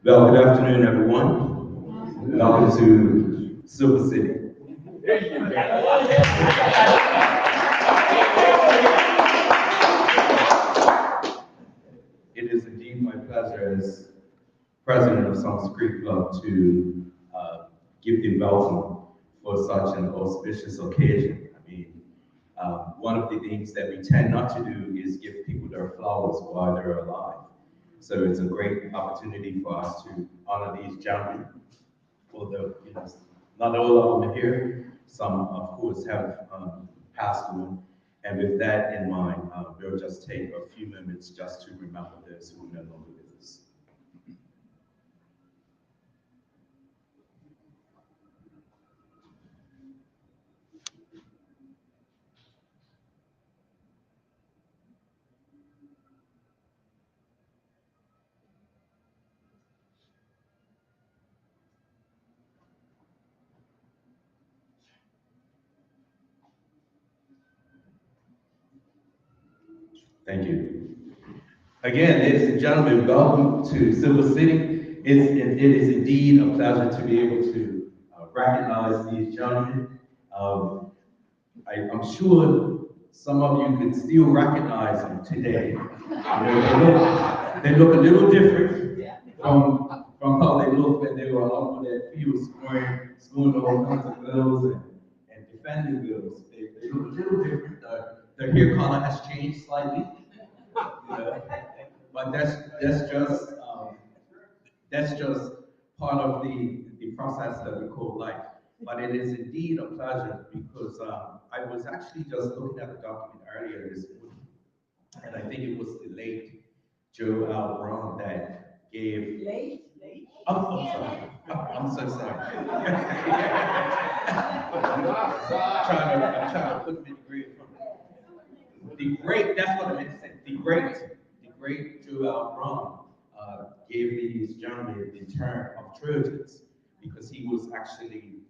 Well, good afternoon, everyone. Welcome to Silver City. It is indeed my pleasure as president of Somerset Creek Club to give the welcome for such an auspicious occasion. I mean, one of the things that we tend not to do is give people their flowers while they're alive. So it's a great opportunity for us to honor these gentlemen, although not all of them are here. Some, of course, have passed on. And with that in mind, we'll just take a few moments just to remember those who are no longer with us. Thank you. Again, ladies and gentlemen, welcome to Silver City. It is indeed a pleasure to be able to recognize these gentlemen. I'm sure some of you can still recognize them today. They look a little different from how they looked when they were out on that field scoring all kinds of goals and defending goals. They look a little different. Their hair color has changed slightly. But that's just part of the process that we call life. But it is indeed a pleasure because I was actually just looking at the document earlier this morning, and I think it was the late Joe Al Brown that gave. Late? I'm sorry. I'm so sorry. I'm trying to put the degree in front of me. The great, that's what I meant to say. The great Joe Al Brown gave these gentlemen the term of Trojans because he was actually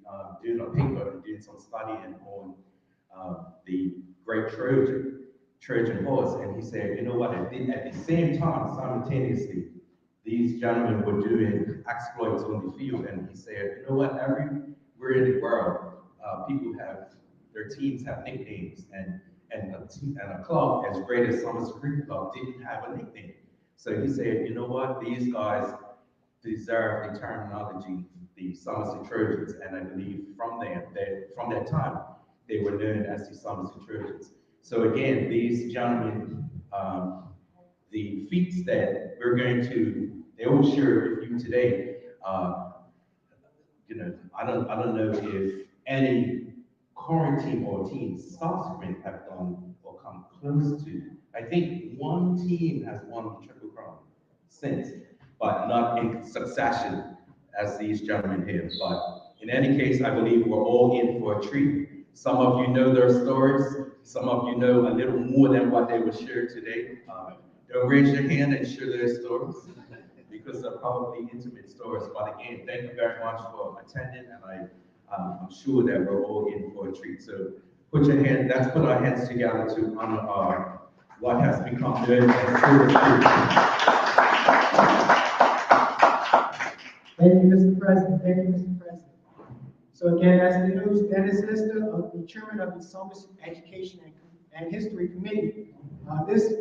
doing a paper and doing some studying on the great Trojan horse, and he said, you know what? At the same time, simultaneously, these gentlemen were doing exploits on the field, and he said, you know what? Everywhere in the world, people have their teams have nicknames, and a club as great as Somerset Creek Club didn't have a nickname. So he said, you know what, these guys deserve the terminology, the Somerset Trojans, and I believe from that time, they were known as the Somerset Trojans. So again, these gentlemen, the feats that we're going to, they will share with you today. I don't know if any current team or teams subsequent have done or come close to. I think one team has won the Triple Crown since, but not in succession as these gentlemen have. But in any case, I believe we're all in for a treat. Some of you know their stories. Some of you know a little more than what they will share today. Don't raise your hand and share their stories because they're probably intimate stories. But again, thank you very much for attending, and I'm sure that we're all in for a treat. So let's put our hands together to honor what has become known as Silver City. Thank you, Mr. President. Thank you, Mr. President. So again, as the news, Dennis Lister, the chairman of the Somerset Education and History Committee. This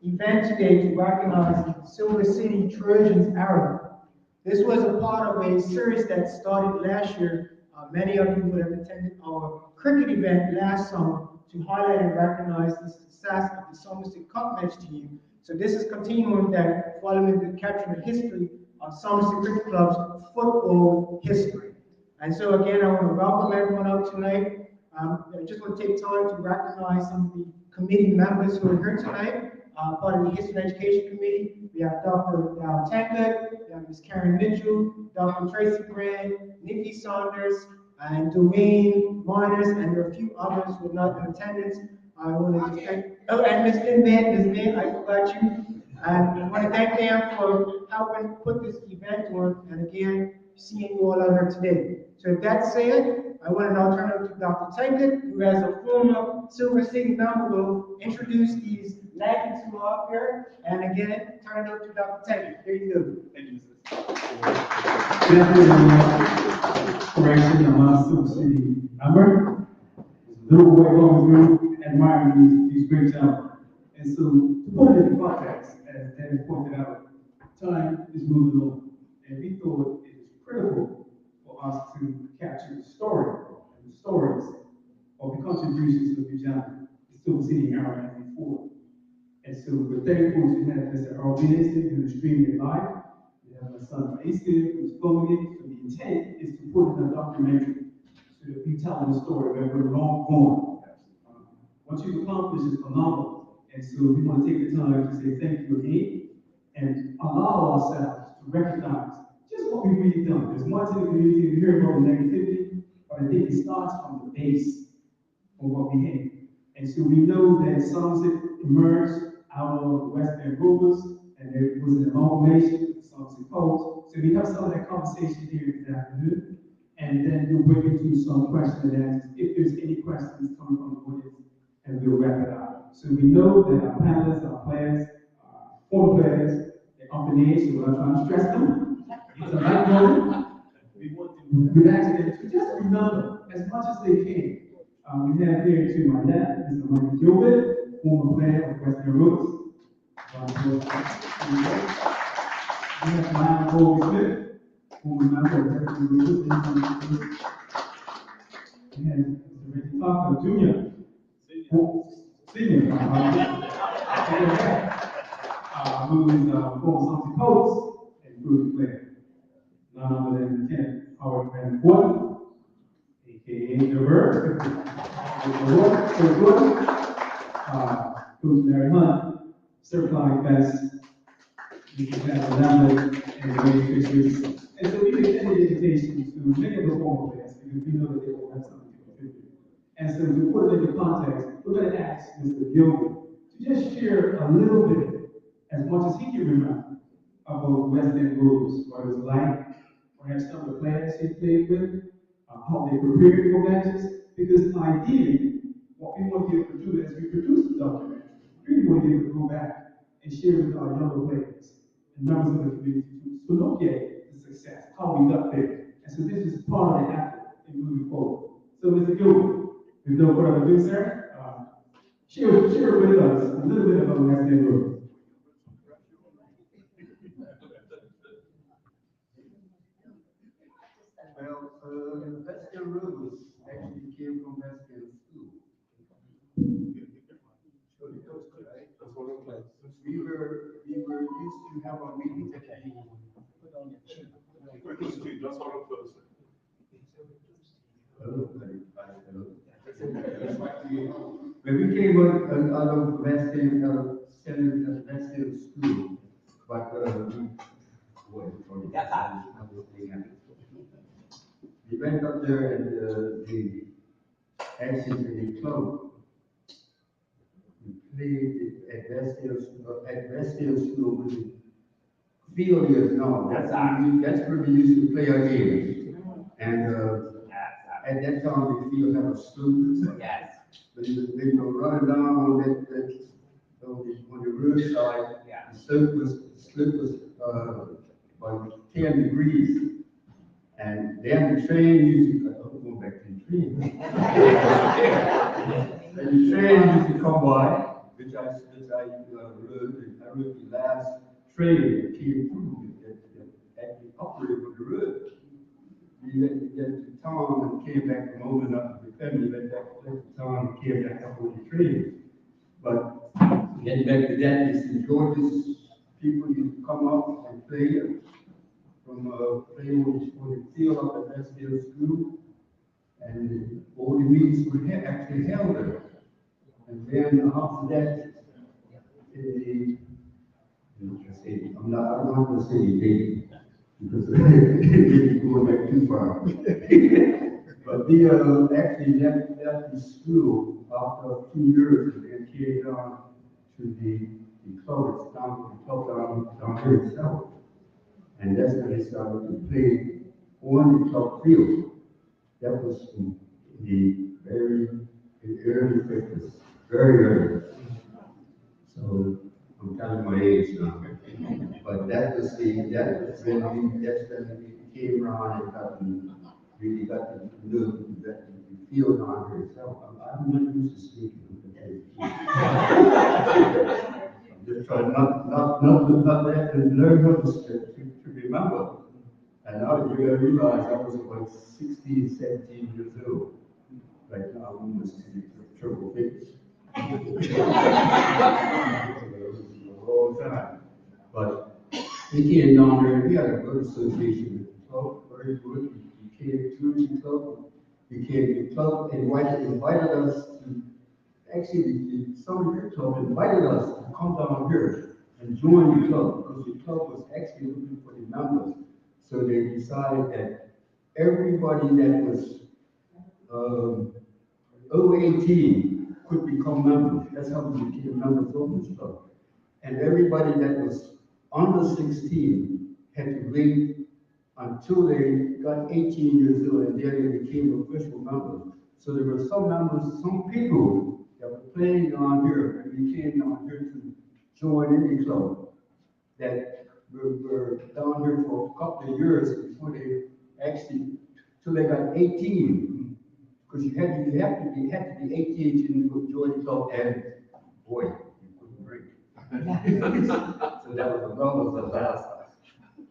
event today to recognize the Silver City Trojans era. This was a part of a series that started last year. Many of you would have attended our cricket event last summer to highlight and recognize the success of the Somerset Cup match team. So this is continuing that, following the capturing the history of Somerset Cricket Club's football history. And so again, I want to welcome everyone out tonight. I just want to take time to recognize some of the committee members who are here tonight. Part of the History and Education Committee, we have Dr. Tankard, we have Ms. Karen Mitchell, Dr. Tracy Brand, Nikki Saunders, and Dwayne Miners, and there are a few others who are not in attendance. I want to just thank, and Ms. Lynn, I forgot you. And I want to thank them for helping put this event on, and again, seeing you all out here today. So with that said, I want to now turn it over to Dr. Tankard, who as a former Silver City member will introduce these legends who are up here. And again, turn it over to Dr. Tankard. Here you go. Thank you, Mrs. Definitely correction, I'm not a Silver City member. Little boy going through admiring these great talent. And so, to put it in context, as Danny pointed out, time is moving on. And we thought it was critical for us to capture the story and the stories of the contributions of the gentleman, the Silver City area and before. And so we're thankful to have Mr. Earl Benson, who's streaming it live. We have my son Mason, who's filming it. So the intent is to put in a documentary so that we tell the story where we're long gone. What you've accomplished is phenomenal. And so we want to take the time to say thank you again and allow ourselves to recognize just what we've really done. There's much in the community, we hear about the negativity, but I think it starts from the base of what we have. And so we know that Somerset emerged out of the West End Rovers, and there was an amalgamation of Somerset Post. So we have some of that conversation here this afternoon, and then we'll break into some questions and answers if there's any questions coming from the audience, and we'll wrap it up. So we know that our panelists, our players, former players, they're up in age, so we're not trying to stress them. It's a light moment. We want to relax them to just remember as much as they can. We have here to my left Mr. Michael Gilbert, former player of Western Roots. We have Ryan Colby Smith, former member of Western Roots. We have Mr. Ricky Tucker Jr., senior, who is former Somerset Post and good player. None other than Ken Howard Van Gordon, aka the Bird, Coach Larry Hunt, certified best, Mr. Pat Lambert, and the way officials. And so we extend the invitation to many of the former players because we know that they will have something to contribute. And so to put it into context, we're going to ask Mr. Gilbert to just share a little bit, as much as he can remember, about West End Rovers, what it was like, perhaps some of the players he played with, how they prepared for matches, because ideally, what we want to be able to do as we produce the documentary, we really want to be able to go back and share with our younger players and members of the community to look at the success, how we got there. And so this is part of the effort in moving forward. So Mr. Gilbert, with no further ado, sir, share with us a little bit about West End Rovers. Well, Western Roots actually came from Western School. Right? We were used to have our meetings at the put on your chin. When we came out of Western School, but we went up there and the actually the club. We played at Westfield School with the field years now. That's where we used to play our games. And at that time the field had a slope. Yes. They were running down on on the roadside. Yeah. The slope was about 10 degrees. And then the train used to go back to the train. And the train used to come by, which I rode the last train that came through that actually operated on the road. We went to get to town and came back from over enough to the family, went back to town and came back up on the train. But getting back to that, Mr. George's people used to come up and play. From playing on the field up at Westfield School, and all the meetings were actually held there. And then after that, I don't want to say the date because it's going back too far. But they actually left the school after 2 years and then came down to the club. It's down to the club down here itself. And that's when they started to play on the club field. That was in the early 50s, very early. So I'm telling my age now. But that's when we came around and really got to know that you feel down here. So I'm not used to speaking. I'm just trying not to have to learn what to remember. And now you realize I was about 16, 17 years old. Right now, I'm almost triple figures. A long time. But we came down there, we had a good association with the club, very good. We came to the club. We came to the club, invited us to, actually, some of your club invited us to come down here and join the club, because the club was actually looking for the members. So they decided that everybody that was over 18 could become members. That's how we became members of this club. And everybody that was under 16 had to wait until they got 18 years old, and then they became official members. So there were some members, some people that were playing down here, and we came down here to join in the club, that were down here for a couple of years before they actually, till they got 18. Because you had to be 18 to join the club, and boy, you couldn't drink. So that was the numbers of last time.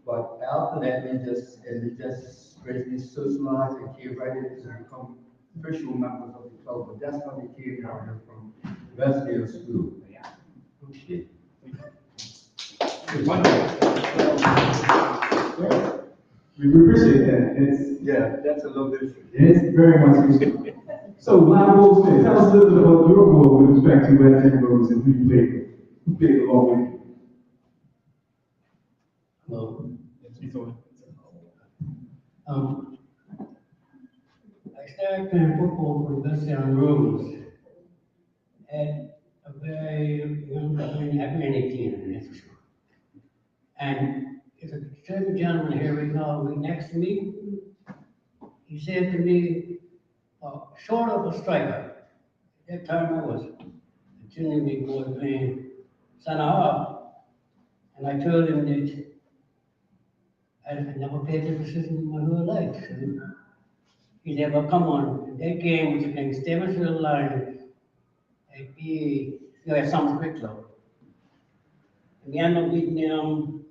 But after that, we just basically socialized and came right in to become official members of the club. But that's how we came down here from Westfield School. Okay. We appreciate that. Yeah, that's a little different. It's very much useful. So, Lionel, tell us a little bit about your role with respect to West End Rose and who played along with you. Hello. I started playing football for West End Rose at a very young age. I've been 18, that's for sure. And there's a certain gentleman here right now, right next to me. He said to me, short of a striker. At that time I was a junior league boy playing center half. And I told him that I never played this position in my whole life. So he said, well, come on. That game was against Stevenson Lions at at Somerset Club. And we ended up beating them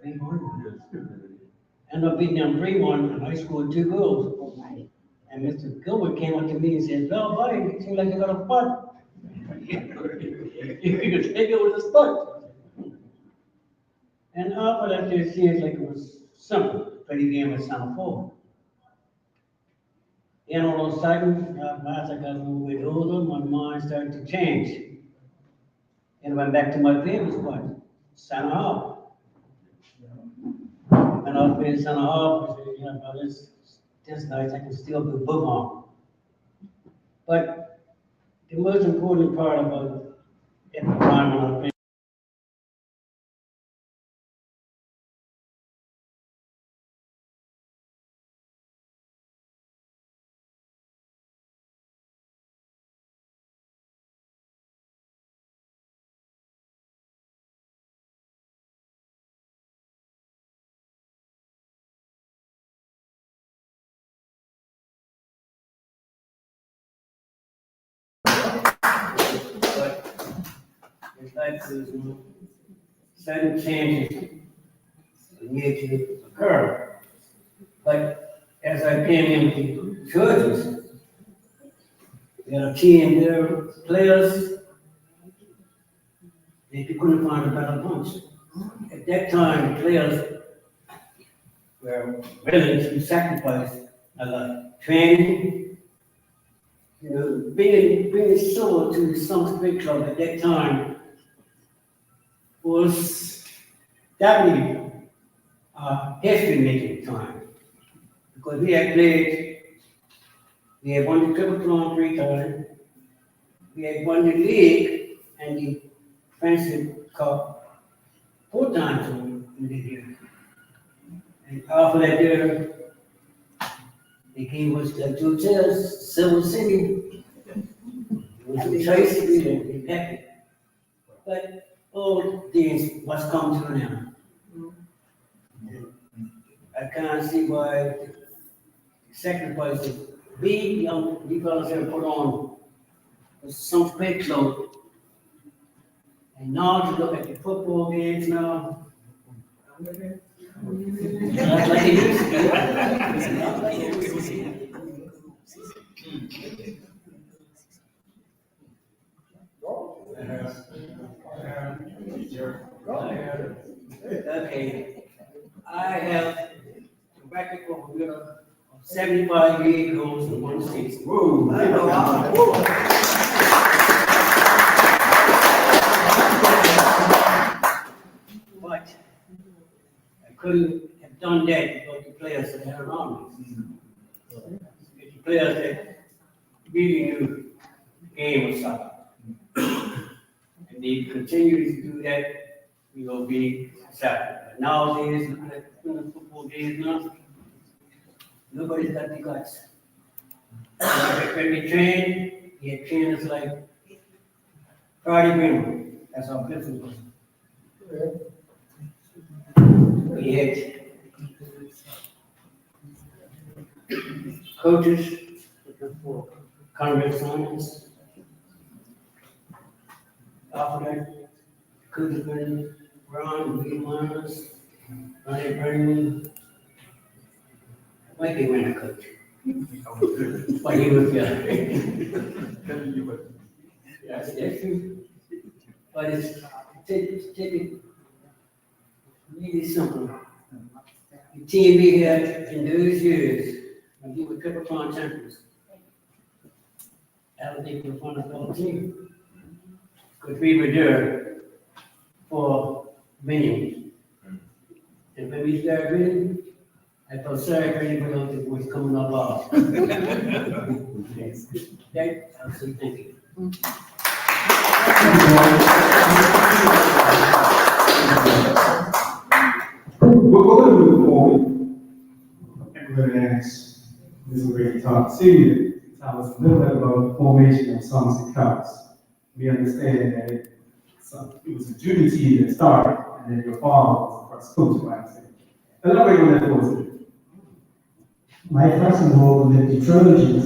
3-1. Ended up beating them 3-1, and I scored 2 goals. And Mr. Gilbert came up to me and said, well, buddy, it seems like you got a punt. You could take it with a spot. And after that, it seems like it was simple to play the game at center forward. Then all of a sudden, as I got a little bit older, my mind started to change. And I went back to my favorite spot, center half. And I was playing center half, I said, yeah, but this night I can still do both arms. But the most important part about at the time when I was playing it's like there's sudden changes need to occur. But as I came into churches, we had a team there, players, they couldn't find a better bunch. At that time, the players were willing to sacrifice a lot. Training, bringing soul to some big club at that time was definitely history-making time. Because we had won the Triple Crown 3 times, we had won the league and the Friendship Cup 4 times in the year. And after that year, they gave us the 2 hotels, Silver City. It was a choice to be happy. But old things must come to an end. I can't see why sacrifices we young fellas have put on some fake clothes. And now to look at the football games now. Not like it used to be. Not like it used to be. Okay, I have a record for a winner of 75 league goals in one season. Whoa, I know. But I couldn't have done that without the players that had around me. The players that really knew the game of soccer. And they continue to do that, we will be successful. But nowadays, looking at the football games now, nobody's got the guts. When we train, we had trainers like Friday Greenwood, that's our principal. We had coaches for Conrad Simons. After that, coaches been Ron, William Myers, Ryan Brennan. Might be when a coach. But he was Yes, that's true. But it's taking really simple. The team we had in those years, when we were triple crown champions, I don't think we were one of the team. Because we were there for winning. And when we started winning, I felt sorry for anybody else that was coming up off. That, I'll say thank you. We're going to move forward, and we're going to ask Ms. Ray Todd Senior to tell us a little bit about the formation of Somerset College. We understand that it was a junior team that started, and then your father was the first coach, right? Elaborate on that for us. My first involvement with the Trojans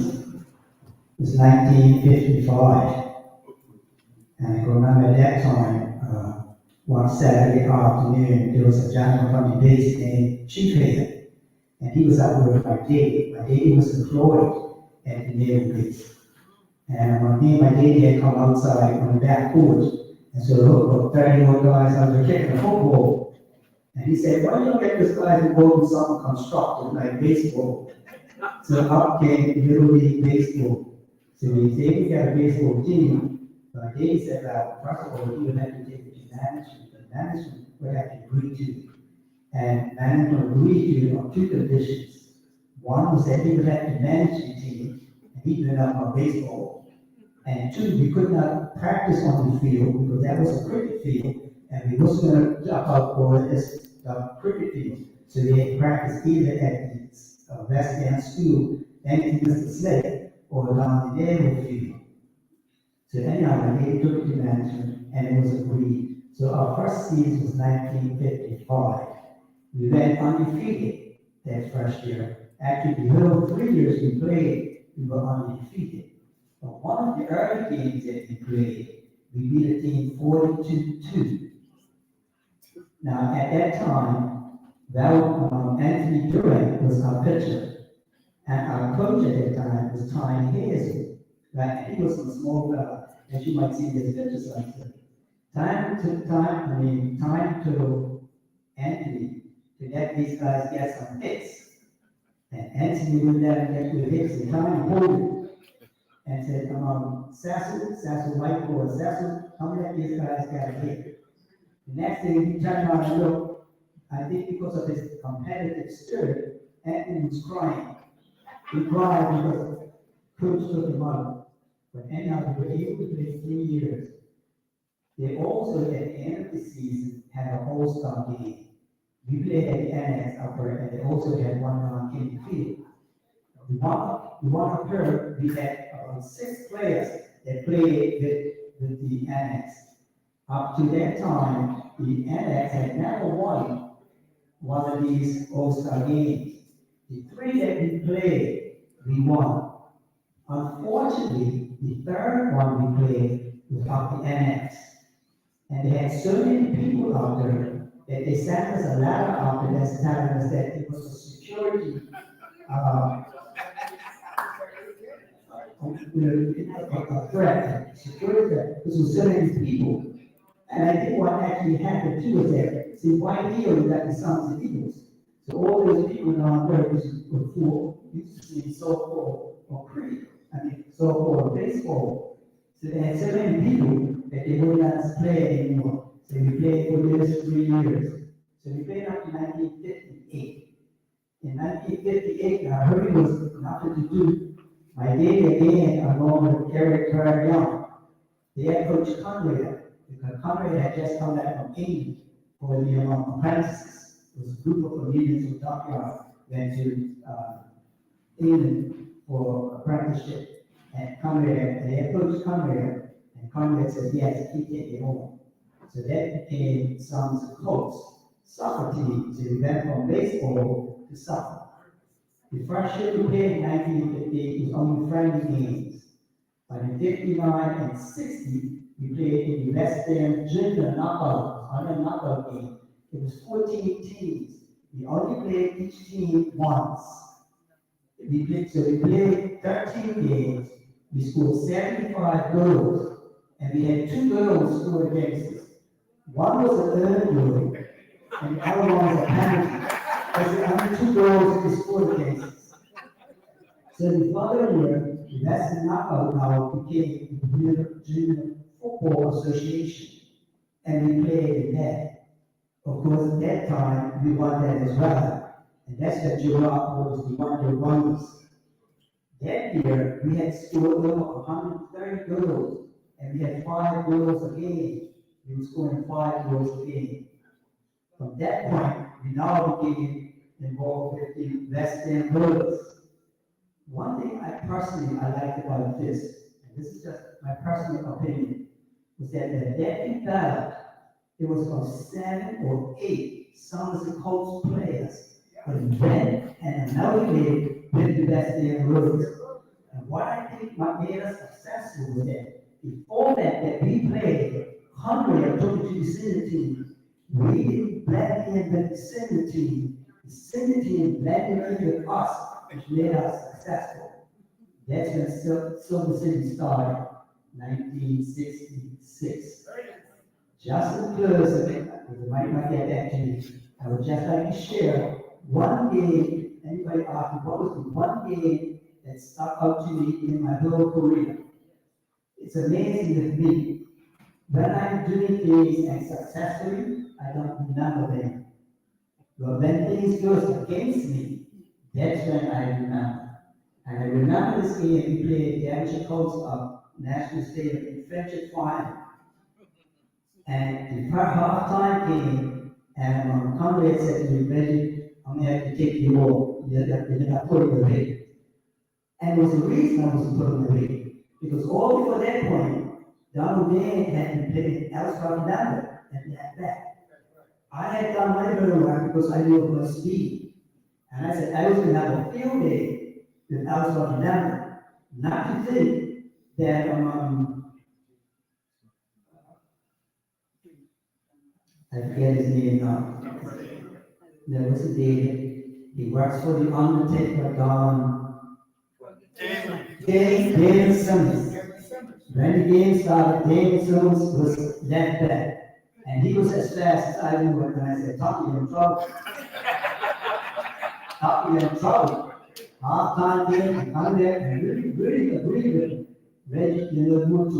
was 1955. And I can remember at that time, one Saturday afternoon, there was a gentleman from the base named Chief Haven, and he was out with my daddy. My daddy was employed at the naval base. And one day my daddy had come outside on the back porch, and so look, 30 more guys out there kicking a football. And he said, why don't you get this guy involved in something constructive like baseball? So up came Little League Baseball. So we said we got a baseball team. But they said that, first of all, he would have to take it to management. The management would have to agree to it. And management agreed to it on two conditions. One was that he would have to manage the team, and he went up on baseball. And two, we could not practice on the field because that was a cricket field, and we wasn't going to jump out for this cricket field. So they had to practice either at the West End School, and Mr. Slade, or down the Naval Field. So anyhow, they took it to management, and it was agreed. So our first season was 1955. We went undefeated that first year. Actually, the whole 3 years we played, we were undefeated. But one of the early games that we played, we beat a team 42-2. Now, at that time, Anthony Durant was our pitcher, and our coach at that time was Tiny Hazel. Right? He was a small guy, as you might see in his pictures like that. Time to Anthony to let these guys get some hits. And Anthony went down and got good hits, and Tiny pulled it and said, Sassel Whiteboard, Sassel, how many of these guys got a hit? The next thing he turned around and looked, I think because of his competitive spirit, Anthony was crying. He cried because coach took him out. But anyhow, we were able to play 3 years. They also, at the end of the season, had a all-star game. We played at the annex up there, and they also had one on in the field. We won a period, we had about 6 players that played with the annex. Up to that time, the NX had never won one of these All-Star games. The three that we played, we won. Unfortunately, the third one we played was up the NX. And they had so many people out there that they sent us a letter after this telling us that it was a security, a threat, security threat, because was so many people. And I think what actually happened too was that, see, White Hill is at the Somerset Eagles. So all those people down there used to see softball or cricket, softball or baseball. So they had so many people that they would not play anymore. So we played for this 3 years. So we played up to 1958. In 1958, I heard it was nothing to do. I did again along with Eric Young. They had Coach Conrad, because Conrad had just come back from England for the apprentices. It was a group of comedians from Dockyard went to England for apprenticeship. And Conrad, they had Coach Conrad, and Conrad said he had to keep taking home. So that became Somerset Colts soccer team. So we went from baseball to soccer. The first year we played in 1958 was only friendly games. But in 59 and 60, we played in the West End Junior knockout, knockout game. It was 14 teams. We only played each team once. We played 13 games. We scored 75 goals, and we had 2 goals scored against us. One was an earned goal, and the other one was a penalty. That's the only 2 goals we scored against us. So the following year, the West End knockout now became the Junior Football Association, and we played in that. Of course, at that time, we won that as well, and that's what Gerard was the Wonder Wonders. That year, we had scored over 130 goals, and we had 5 goals a game. We were scoring 5 goals a game. From that point, we now became involved with the West End Rollers. One thing I liked about this, and this is just my personal opinion, was that the that developed, it was about 7 or 8 Somerset Colts players who went and amalgamated with the West End Rollers. And what I think what made us successful was that the format that we played, Conrad took it to the senior team. We didn't blend in with the senior team. The senior team blended in with us, which made us successful. That's when Silver City started, 1966. Just to close, because it might not get back to me, I would just like to share one game. Anybody ask me, what was the one game that stuck out to me in my whole career? It's amazing with me. When I'm doing things and successfully, I don't remember them. But when things goes against me, that's when I remember. And I remember this game we played Devonshire Coast of National Stadium in Friendship Final. And the half-time came, and Conrad said to me, Reggie, I'm going to have to take you off. You're not putting away. And it was the reason I was putting away. Because all before that point, Donald Dan had been playing outside London and that back. I had done my homework because I knew my speed. And I said I was going to have a field day with outside London. Not to think that I forget his name now. There was a David. He works for the Undertaker, David Simmons. When the game started, David Simmons was left back. And he was as fast as I knew it. And I said, Tommy, you're in trouble. Tommy, you're in trouble. Half-time game, I come there and really agreed with him. Reggie, you know, more to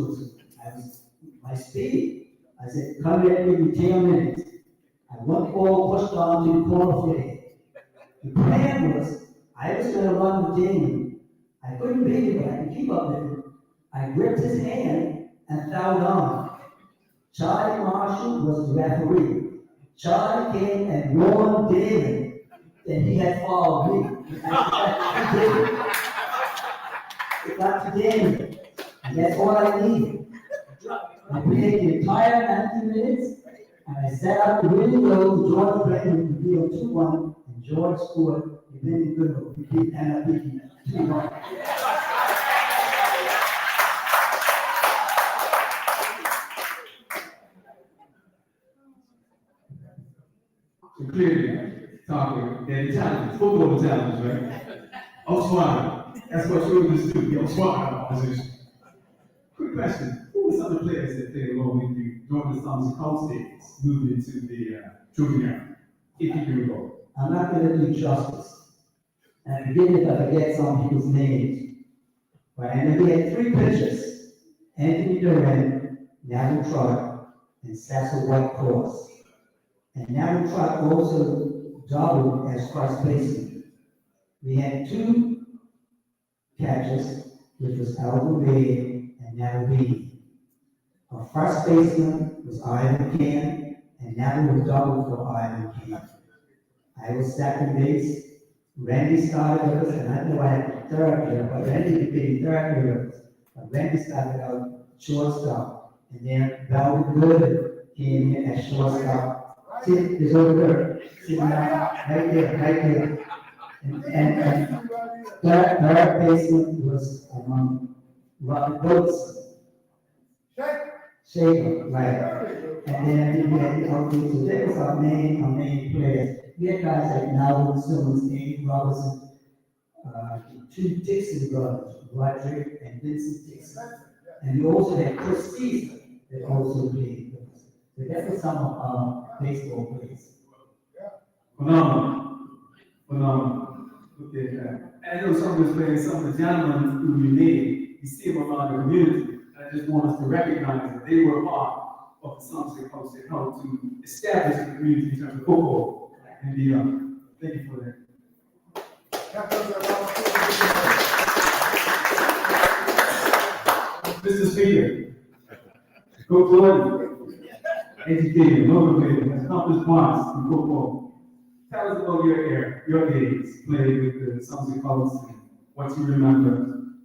us. My speed. I said, come here, give me 10 minutes. I want ball pushed on to the corner flag. The plan was, I was going to run with Jamie. I couldn't beat him, but I could keep up with him. I gripped his hand and fouled on. Charlie Marshall was the referee. Charlie came and warned David that he had fouled me. He got to David. And that's all I needed. I played the entire 90 minutes, and I sat up the winning goal. George Brennan would be on 2-1, and George scored a really good goal. We keep end up beating 2-1. So clearly, talking, they're Italians, football Italians, right? Oswald, that's what children do, the Oswald position. Quick question, who were some of the players that played along with you during the Somerset Coast days, moved into the junior era, if you can recall? I'm not going to do justice. And forgive me if I forget some people's names. But I know we had 3 pitchers: Anthony Duran, Neville Trotter, and Cecil White-Cross. And Neville Trotter also doubled as first baseman. We had 2 catchers, which was Alvin Bay and Neville Beatty. Our first baseman was Ivan Can, and Neville was doubled for Ivan Can. I was second base. Randy started with us, and I know I had the third year, but Randy became third year with us. But Randy started out shortstop, and then Belvin Good came in as shortstop. See, is over there, sitting down, right there. And third baseman was Robert Boats. Shaker, right. And then we had the outfield, so that was our main players. We had guys like Nowell Simmons, Abe Robinson, 2 Dixon brothers, Roderick and Vincent Dixon. And we also had Chris Caesar that also played with us. So that was some of our baseball players. Phenomenal. Look at that. I know some of those players, some of the gentlemen who you named, you see them around the community. I just want us to recognize that they were part of the Somerset Coast that helped to establish the community in terms of football and beyond. Thank you for that. Mr. Speaker, Coach Gordon, educated, motivated, accomplished marks in football. Tell us about your days playing with the Somerset Coast and what you remember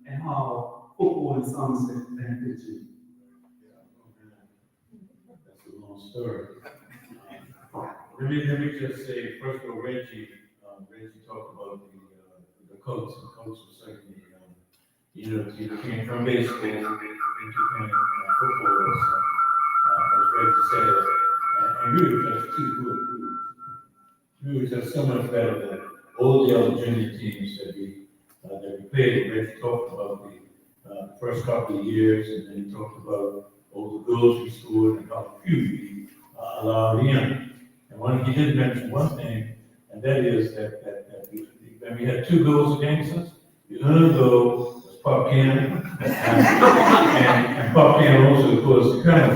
and how football in Somerset benefited you. That's a long story. Let me just say, first of all, Reggie talked about the coach. The coach was certainly, he came from baseball into playing football, as Reggie said, and we were just too good. We were just so much better than all the other junior teams that we played. Reggie talked about the first couple of years, and then he talked about all the goals we scored and how few we allowed in. And he did mention one thing, and that is that we had 2 goals against us. The other goal was Pop Cannon, and Pop Cannon also, of course, the Colonel.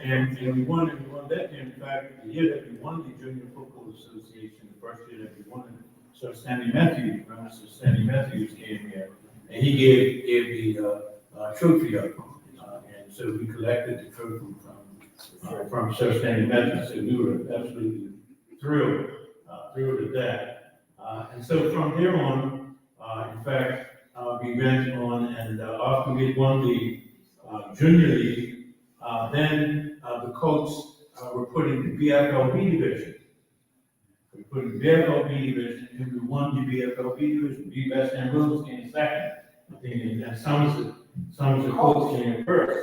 And we won that game. In fact, the year that we won the Junior Football Association, the first year that we won it, Sir Stanley Matthews, remember Sir Stanley Matthews came here, and he gave the trophy up. And so we collected the trophy from Sir Stanley Matthews, so we were absolutely thrilled at that. And so from there on, in fact, we went on, and after we won the Junior League, then the Colts were put in the BFLB division. We put in the BFLB division, and we won the BFLB division. We West End Rose came second, and Somerset Colts came first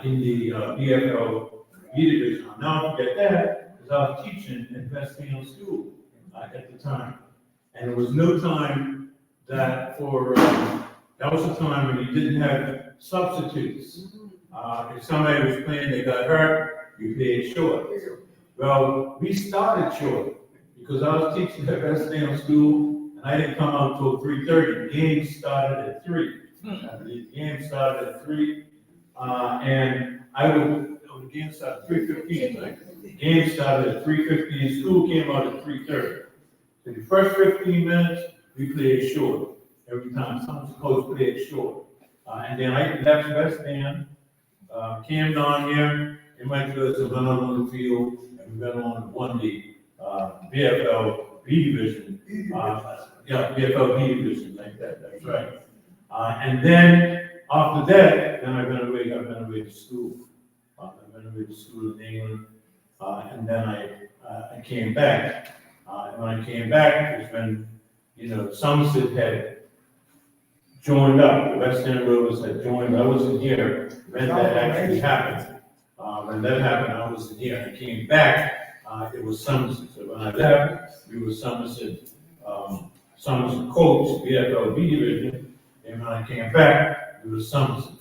in the BFLB division. Now, don't forget that, because I was teaching at West End School at the time. And there was no time that was a time when you didn't have substitutes. If somebody was playing, they got hurt, you played short. Well, we started short because I was teaching at West End School, and I didn't come out till 3:30. The game started at 3. I believe the game started at 3, and the game started at 3:15. Right? The game started at 3:15. School came out at 3:30. So the first 15 minutes, we played short every time. Some coach played short, and then I left West End. Came down here, and went to us and went on the field, and we went on and won the BFLB division. BFLB division, like that, that's right. And then after that, then I went away to school. I went away to school in England, and then I came back. And when I came back, it was when, Somerset had joined up, the West End Rovers had joined, I wasn't here when that actually happened. When that happened, I wasn't here, I came back, it was Somerset, so when I left, we were Somerset, Somerset Colts, VFLB division, and when I came back, we were Somerset.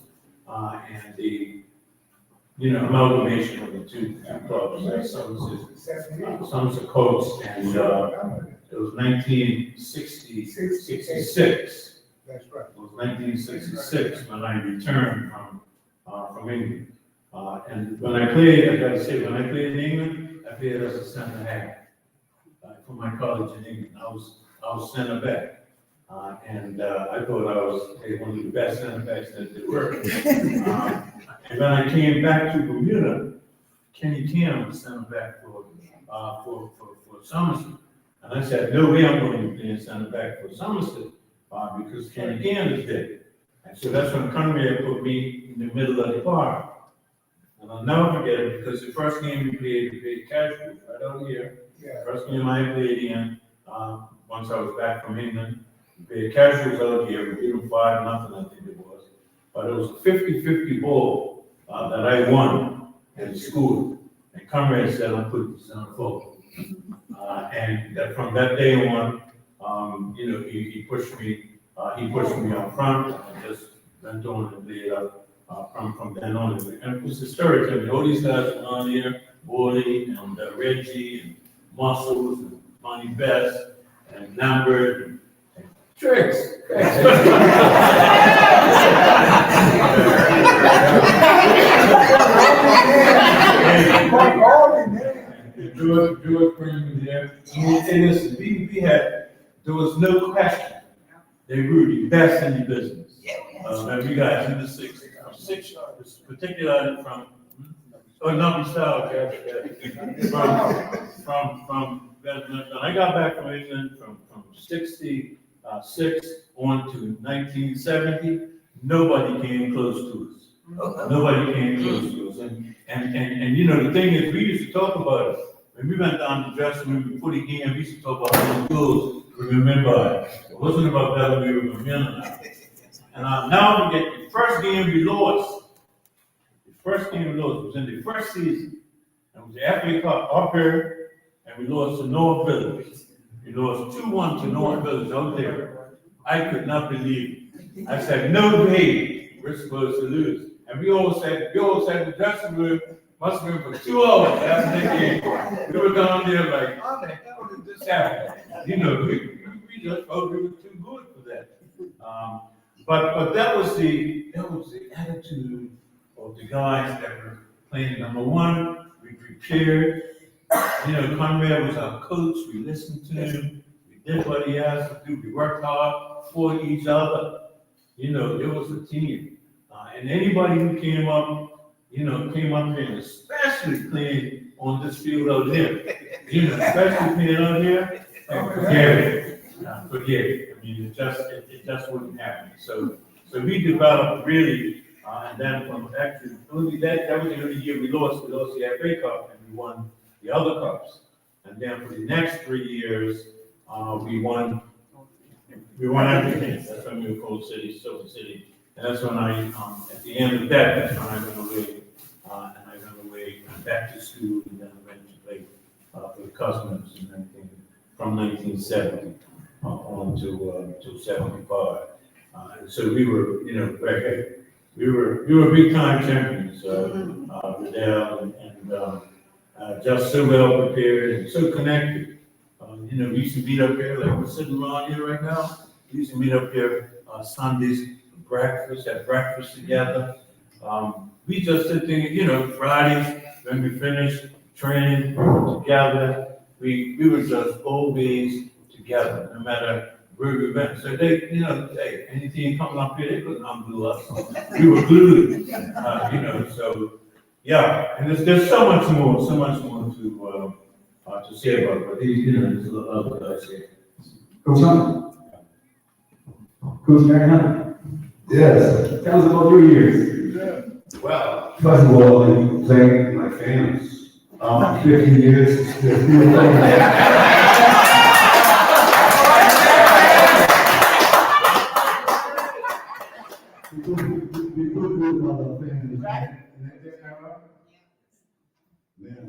And the, amalgamation of the two clubs, like Somerset Colts, and, it was 1966. That's right. It was 1966 when I returned from England. And when I played, I gotta say, when I played in England, I played as a center half for my college in England. I was center back, and I thought I was one of the best center backs that there were. And when I came back to Bermuda, Kenny Tam was center back for Somerset, and I said, no way I'm going to be playing center back for Somerset. Because Kenny Gann is dead. And so that's when Conrad put me in the middle of the park. And I'll never forget it, because the first game we played casual right out here. Yeah. First game I played in, once I was back from England, we played casuals out here, we beat them 5-0, I think it was. But it was a 50-50 ball that I won and scored. And Conrad said, I'm putting this on forward. And that from that day on, he pushed me up front, and I just went on and played up from then on. And it was historic to me. All these guys were on here, Wally and Reggie and Muscles and Monty Best and Lambert and Tricks. George Green was there. And listen, there was no question. They were the best in the business. And we got in the six, particularly from, not style, from when I got back from England from 66 on to 1970, nobody came close to us. Nobody came close to us. And the thing is, we used to talk about it. When we went down to the dressing room before the game, we used to talk about how the goals we remember. It wasn't about that we were remembering. And now we get the first game we lost. The first game we lost was in the first season. It was the FA Cup up here, and we lost to North Village. We lost 2-1 to North Village out there. I could not believe it. I said, no way, we're supposed to lose. And we all said the dressing room must have been for 2 hours after the game. We were down there like, how the hell did this happen? We just felt we were too good for that. But that was the attitude of the guys that were playing. Number one, we prepared. Conrad was our coach. We listened to him. We did what he asked us to do. We worked hard for each other. It was a team. And anybody who came up here, and especially playing on this field out here, especially playing out here, forget it. I mean, it just wouldn't happen. So we developed really, and then from actually, that was the only year we lost the FA Cup, and we won the other cups. And then for the next 3 years, we won everything. That's when we were called Silver City. And that's when at the end of that, that's when I went away, back to school, and then I went to play for the Cosmos from 1970 on to 75. And so we were, we were big time champions, Riddell and just so well prepared and so connected. We used to meet up here, like we're sitting around here right now. We used to meet up here Sundays for breakfast, have breakfast together. We just sit there, Fridays when we finished training together. We were just always together, no matter where we went. So they, hey, anything coming up here, they couldn't undo us. We were glued, so yeah. And there's so much more to say about it. But there's a lot to say. Coach Hunt? Coach Mary Hunt? Yes, tell us about your years. Well, first of all, I thank my fans. 50 years, they're still playing. We could do about the fans. Yeah.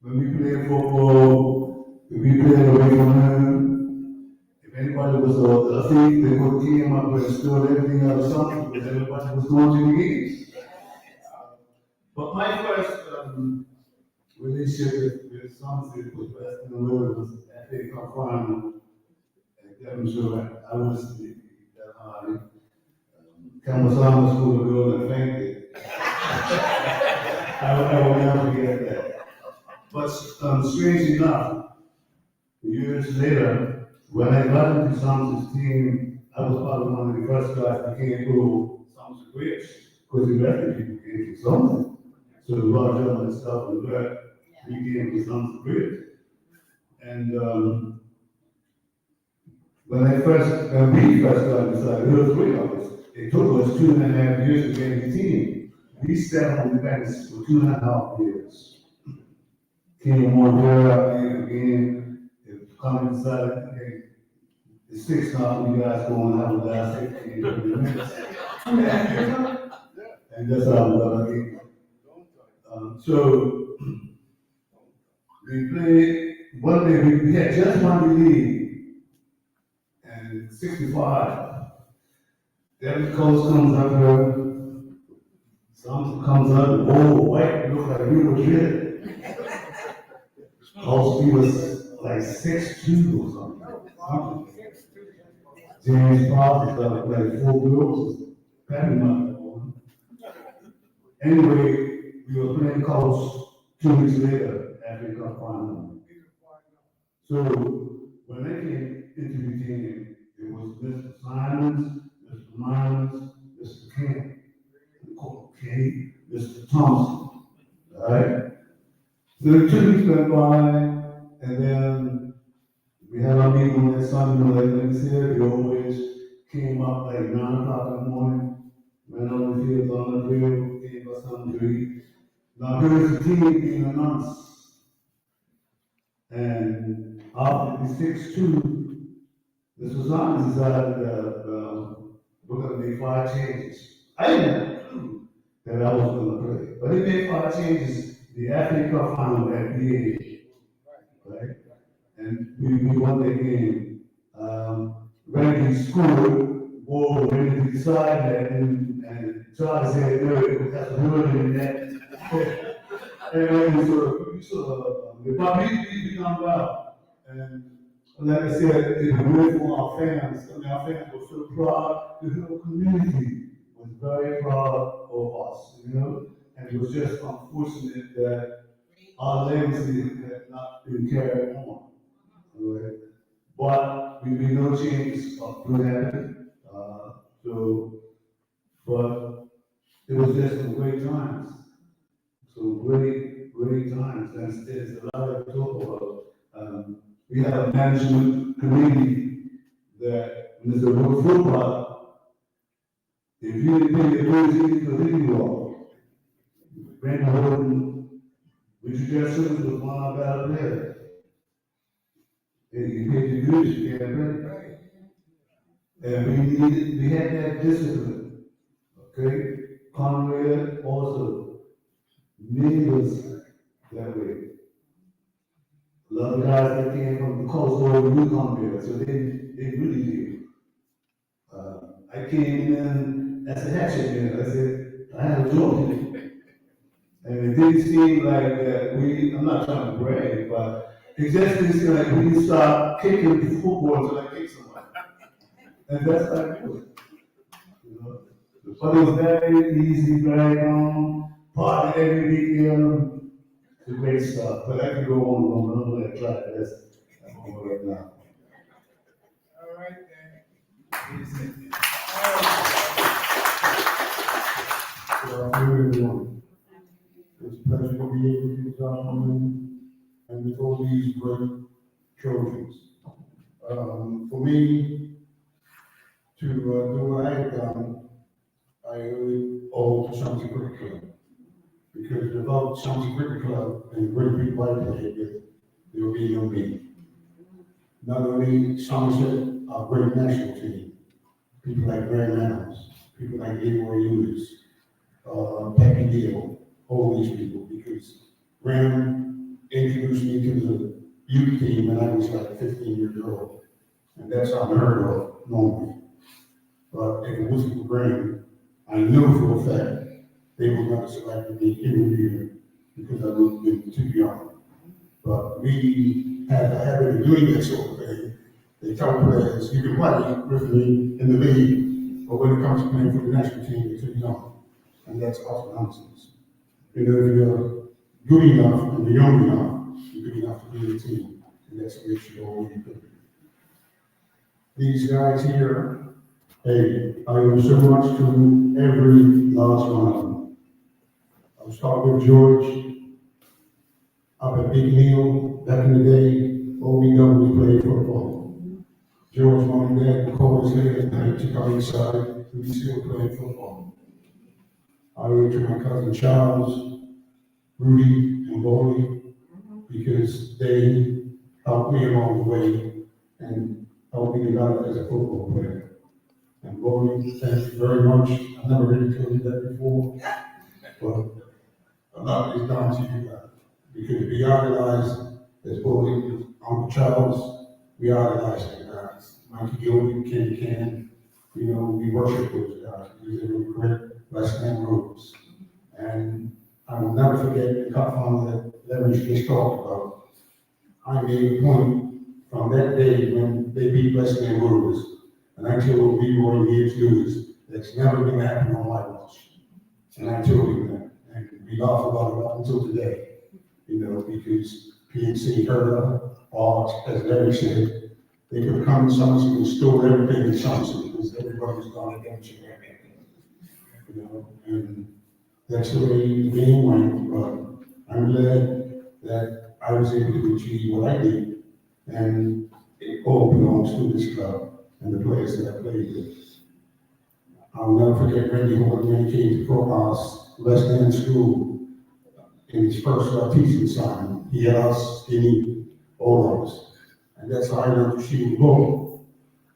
When we played football, if we played away from home, if anybody was a thief, they would came up and stole everything out of something because everybody was going to the games. But my first relationship with Somerset was best in the world was at the Cup final. I'm sure I was the Kamasama School of Girls and thanked it. I will never forget that. But strange enough, years later, when I got into Somerset's team, I was probably one of the first guys that came through Somerset Bridge, because the rest of people came to Somerset. So Roger and stuff and that, we came to Somerset Bridge. And when we first got inside, there were three of us. It took us 2.5 years to get the team. We sat on the bench for 2.5 years. Came on there out there again, come inside, okay, it's 6 now, you guys going to have a last 15 minutes. And that's how we got our game. So we played, one day we had just won the league, and 65. Then the coach comes up here, something comes up, oh, white, look like we were kid. Coach, he was like 6'2" or something. James Fox got like 4 girls, patty mouth. Anyway, we were playing coach 2 weeks later after the cup final. So when they came into the team, it was Mr. Simons, Mr. Myers, Mr. Kent, okay, Mr. Thompson, all right? So 2 weeks went by, and then we had our meeting on that Sunday morning, like I said, we always came up like 9 o'clock in the morning, went on the field, on the drill, gave us something to eat. Now here's the team being announced. And after the 6-2, this was on decided that we're going to make 5 changes. I didn't have a clue that I was going to play, but he made 5 changes. The African Cup final at the right? And we won the game. Randy scored, whoa, Randy decided that, and Charlie said, no, that's a word in that. And so we come out. And like I said, it's good for our fans. I mean, our fans were so proud. The whole community was very proud of us, you know? And it was just unfortunate that our legacy had not been carried on. Right? But we made no changes of good habit. But it was just some great times. So great times. And there's a lot to talk about. We have a management committee that Mr. Rook Football, if you didn't pay your dues, he could continue you all. Brandon Horton, Richard Jefferson was one of our players. And you paid your dues, you can't play. And we had that discipline. Okay? Conrad also made us that way. A lot of guys that came from the coast over the Yukon there, so they really did. I came in as a hatchet man. I said, I have a joint. And it didn't seem like that I'm not trying to brag, but it just didn't seem like we didn't stop kicking the football until I kicked somebody. And that's how it was. You know? But it was very easy, very part of every weekend. It's great stuff. But I can go on and on. I'm going to try this. I'm over right now. All right, then. Good afternoon, everyone. It's a pleasure to be here with you this afternoon and with all these great Trojans. For me, to do what I had done, I owe it all to Somerset Cricket Club. Because without Somerset Cricket Club and the great people I played with, there would be no me. Not only Somerset, our great national team, people like Graham Reynolds, people like Leroy Lewis, Pepe Deal, all these people, because Graham introduced me to the youth team when I was like 15 years old. And that's unheard of normally. But if it wasn't for Graham, I know for a fact they would not have selected me in the year because I would have been too young. But we have a habit of doing that sort of thing. They tell players, you can play with me in the league, but when it comes to playing for the national team, you're too young. And that's utter nonsense. You know, if you're good enough and you're young enough, you're good enough to be in the team. And that's what it should always be. These guys here, hey, I owe so much to every last one of them. I'll start with George. Up at Big Neal, back in the day, all we done was play football. George, mom and dad would call us late at night to come inside, and we still playing football. I owe it to my cousin Charles, Rudy, and Wally, because they helped me along the way and helped me develop as a football player. And Wally, thank you very much. I've never really told you that before, but a lot is down to you guys. Because we idolize, as Wally, Uncle Charles, we idolize those guys. Mikey Gilby, Kenny Cannon, you know, we worship those guys because they were great West End Roots. And I will never forget the cup final that Leverage just talked about. I made a point from that day when they beat West End Roots, and I told Leroy and Gibbs Lewis, that's never going to happen on my watch. And I told him that, and we laugh about it up until today. You know, because PNC heard of art, as Larry said, they could come to Somerset and store everything in Somerset because everybody's gone against you. You know, and that's the way the game went. But I'm glad that I was able to achieve what I did, and it all belongs to this club and the players that I played with. I'll never forget Randy Horton when he came to Crowhouse West End School. In his first teaching assignment, he had us, Skinny, all of us. And that's how I learned to shoot the ball.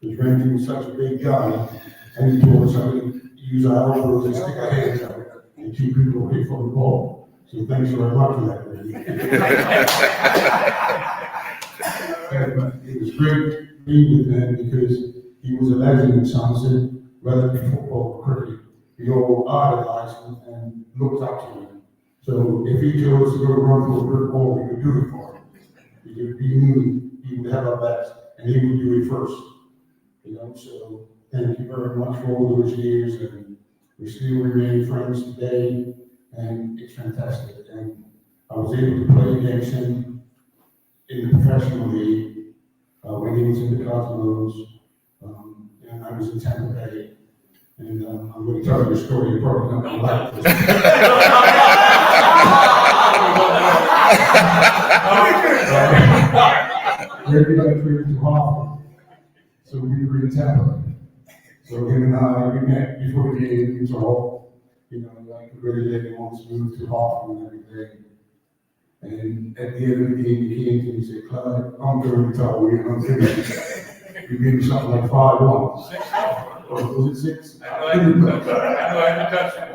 Because Randy was such a big guy, and he taught us how to use our elbows and stick our hands out and keep people away from the ball. So thanks very much for that, Randy. It was great being with him because he was a legend in Somerset, whether it be football or cricket. We all idolized him and looked up to him. So if he chose to go run for a brick wall, we could do it for him. He knew he would have our backs, and he would do it first. You know, so thank you very much for all those years, and we still remain friends today, and it's fantastic. And I was able to play against him in the professional league when he was in the Cosmos, and I was in Tampa Bay. And I'm going to tell you a story you're probably not going to like this. Maybe got traded to Harvard, so we were in Tampa. So him and I, we met before the game, we talked, you know, like the great lady wants to move to Harvard and everything. And at the end of the game, he came to me and said, Clyde, I'm going to tell you, I'm finished. We gave him something like 5-1. Or was it 6? I know I had to touch it.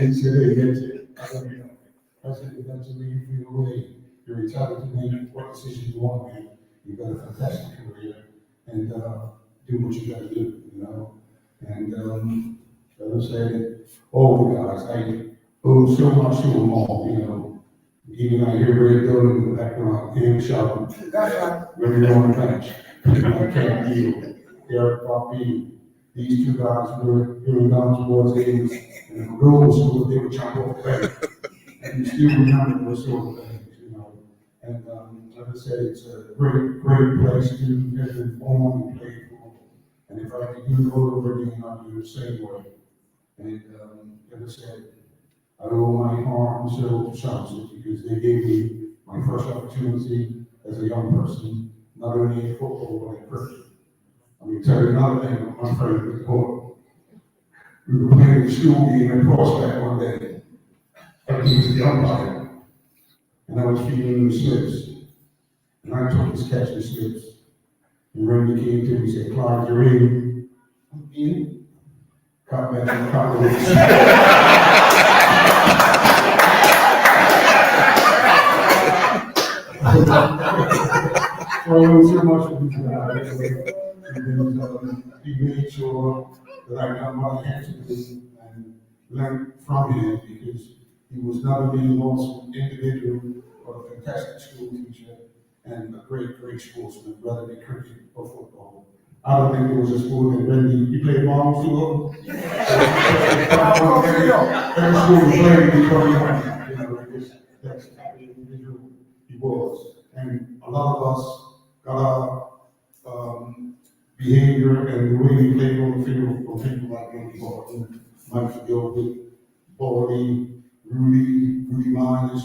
He said, hey, that's it. I said, that's the way you feel away. You're entitled to make what decision you want to make. You've got a fantastic career, and do what you got to do, you know. And as I said, all the guys, I owe so much to them all, you know. Even I hear Ray Dillon in the background, him shouting, when you're on the bench, people like Ken Deal, Eric Poppy. These two guys were going down towards the end, and the goals were they would jump off the bench. And you still remember those sort of things, you know. And like I said, it's a great, great place to have been formed and played for. And if I could do it all over again, I'd do it the same way. And like I said, I owe my heart and soul to Somerset because they gave me my first opportunity as a young person, not only in football, but in cricket. I mean, tell you another thing, my friend with the boy. We were playing the school game at Prospect one day. And he was the umpire. And I was feeding him the slips. And I took his catch the slips. And Randy came to me and said, Clyde, you're in. I'm in. Caught back in the car. So it was so much of this guy. He made sure that I got my hands to do and learned from him because he was not only an awesome individual, but a fantastic school teacher and a great sportsman, whether it be cricket or football. I don't think there was a sport that Randy, you played ball too? Every school we played, he probably won. You know, that's the type of individual he was. And a lot of us got our behavior and the way we played on the field from people like Randy Barton, Mike Gilbert, Baldy, Rudy Myers,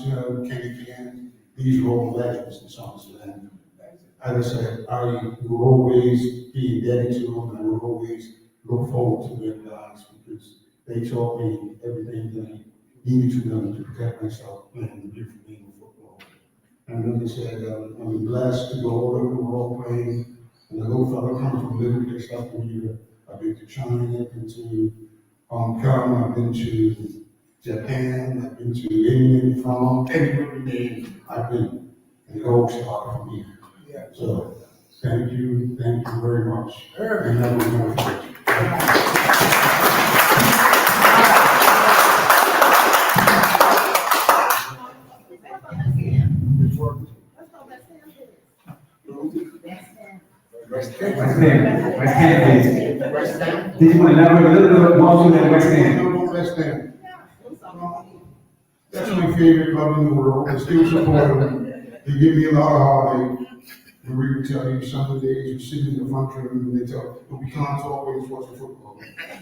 Kenny Ken. These are all legends in Somerset. And as I said, I will always be indebted to them and I will always look forward to their guys because they taught me everything that I needed to know to protect myself playing the beautiful game of football. And like I said, I'm blessed to go all over the world playing. And the little fellow comes from Liverpool, South Korea. I've been to China, I've been to Hong Kong, I've been to Japan, I've been to England, France, everywhere I've been. And it all started from here. Yeah. So thank you very much. And that was my first. West Ham, please. Did you want to elaborate a little bit more on that West Ham? West Ham. That's my favorite club in the world. I still support them. They give me a lot of heartache. And we would tell you some of the days you're sitting in the front room and they tell, but we can't always watch the football.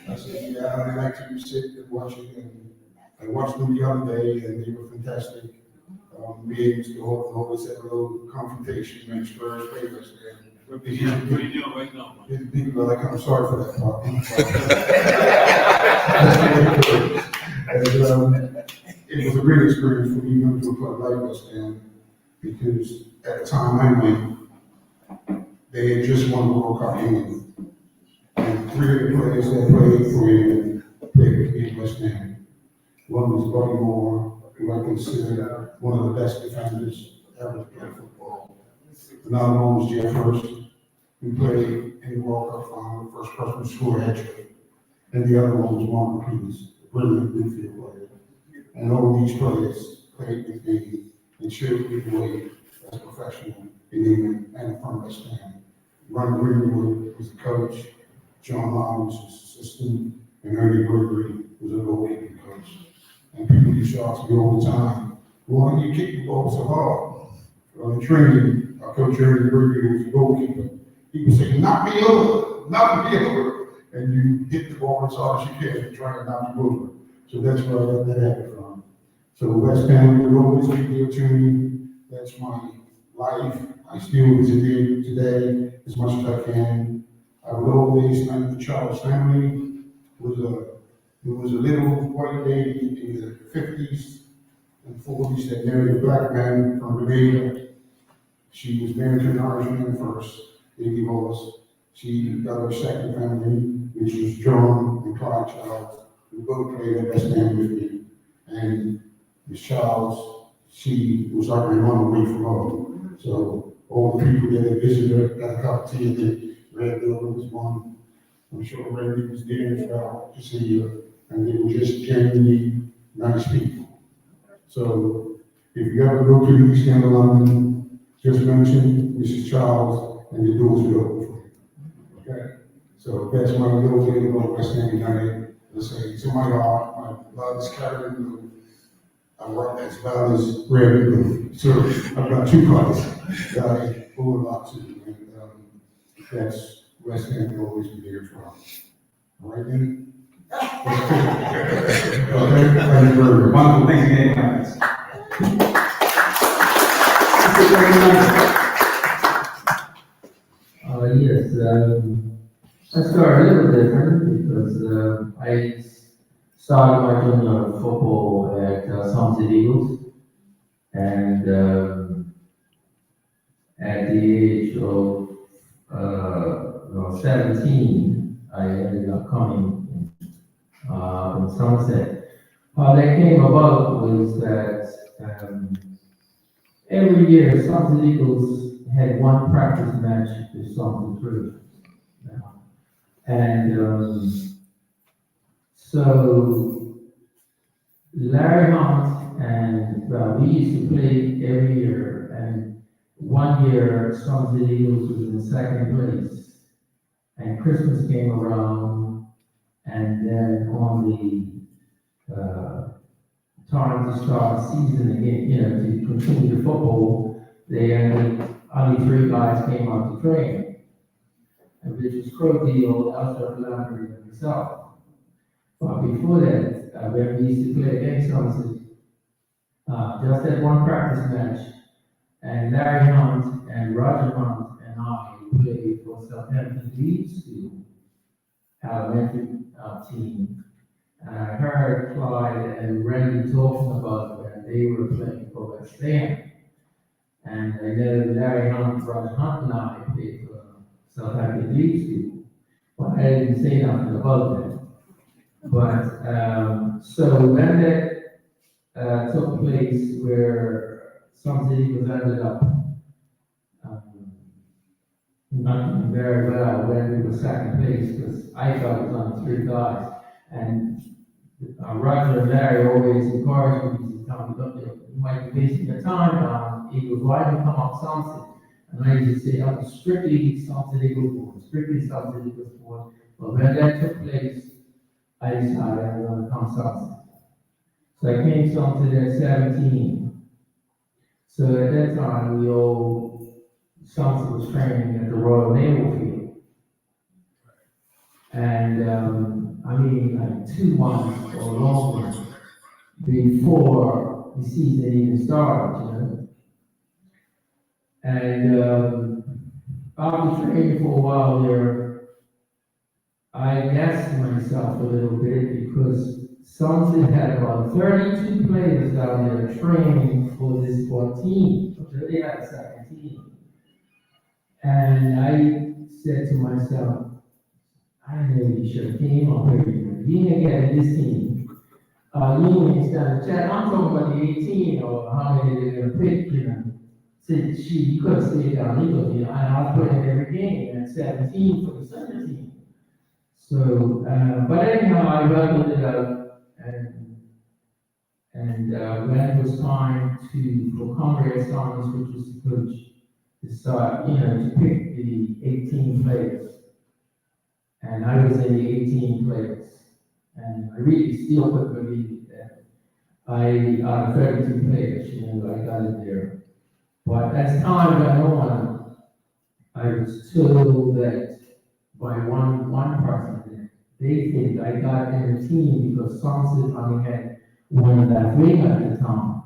I said, yeah, I like to sit and watch it. And I watched them the other day and they were fantastic. Meetings, the always had a little confrontation when Spurs played us there. What are you doing right now, man? People are like, I'm sorry for that part. And, it was a great experience for me going to a club like West Ham because at the time I went, they had just won the World Cup in England. And 3 of the players that played for England played with me at West Ham. One was Buddy Moore, who I consider one of the best defenders ever to play football. Another one was Jeff Hurst, who played in the World Cup final, the first person to score a hat-trick. And the other one was Mark Peters, a brilliant midfield player. And all these players played with me and showed me the way as a professional in England and from West Ham. Ron Greenwood was the coach, John Lyons was the assistant, and Ernie Gregory was a goalkeeping coach. And people used to ask me all the time, why do you kick the ball so hard? On the training, our coach Ernie Gregory was a goalkeeper. He would say, knock me over. And you hit the ball as hard as you can and try to knock you over. So that's where I got that habit from. So West Ham will always be there to me. That's my life. I still visit there today as much as I can. I would always thank the Charles family. It was a little white lady in the 50s and 40s that married a black man from Grenada. She was married to an Irishman first. They divorced. She got her second family, which was John and Clyde Childs, who both played at West Ham with me. And Miss Childs, she was like my mom away from home. So all the people that had visited her got a cup of tea and the Red Building was one. I'm sure Randy was there as well to see her. And they were just genuinely nice people. So if you ever go to the East End of London, just mention Mrs. Childs and the doors will open for you. Okay? So that's my little bit about West Ham United. Let's say it's in my heart, my blood is carried in blue. I work as well as red and blue. So I've got 2 colors that I owe a lot to. And that's West Ham will always be there for us. All right, then? Okay, thank you very much. Wonderful, thanks again, guys. Yes, I started a little different because I started my junior football at Somerset Eagles, and at the age of 17, I ended up coming in Somerset. How that came about was that every year Somerset Eagles had one practice match with Somerset Trojans. And so Larry Hunt and we used to play every year, and one year Somerset Eagles was in second place, and Christmas came around, and then on the time to start season again, to continue the football, only 3 guys came out to train, and which was Crowley, Alstra, Landry, and myself. But before that, when we used to play against Somerset, just that one practice match, and Larry Hunt and Roger Hunt and I played for Southampton League School elementary team. And I heard Clyde and Randy talking about when they were playing for West Ham. And I know Larry Hunt, Roger Hunt, and I played for Southampton League School. But I didn't say nothing about that. But so when that took place, where Somerset Eagles ended up not doing very well when we were second place, because I thought it was on 3 guys, and Roger and Larry always encouraged me to tell me, look, you might be wasting your time on Eagles. Why don't you come up Somerset? And I used to say, I was strictly Somerset Eagles board, strictly Somerset Eagles board. But when that took place, I decided I was going to come Somerset. So I came to Somerset at 17. So at that time, Somerset was training at the Royal Naval Field. And I mean, like 2 months or longer before the season even started, And after training for a while there, I gassed myself a little bit because Somerset had about 32 players down there training for this one team. So they had a second team. And I said to myself, I know you should have came up here. You didn't get this team. You ain't stand a chat. I'm talking about the 18 or how many they're going to pick, Said, you could have stayed down. And I was playing every game at 17 for the 17. So, but anyhow, I wrapped it up, and when it was time for Conrad Thomas, which was the coach, to start, to pick the 18 players. And I was in the 18 players. And I really still couldn't believe that out of 32 players, I got it there. But as time went on, I was told that by one person that they think I got in the team because Somerset only had one left wing at the time.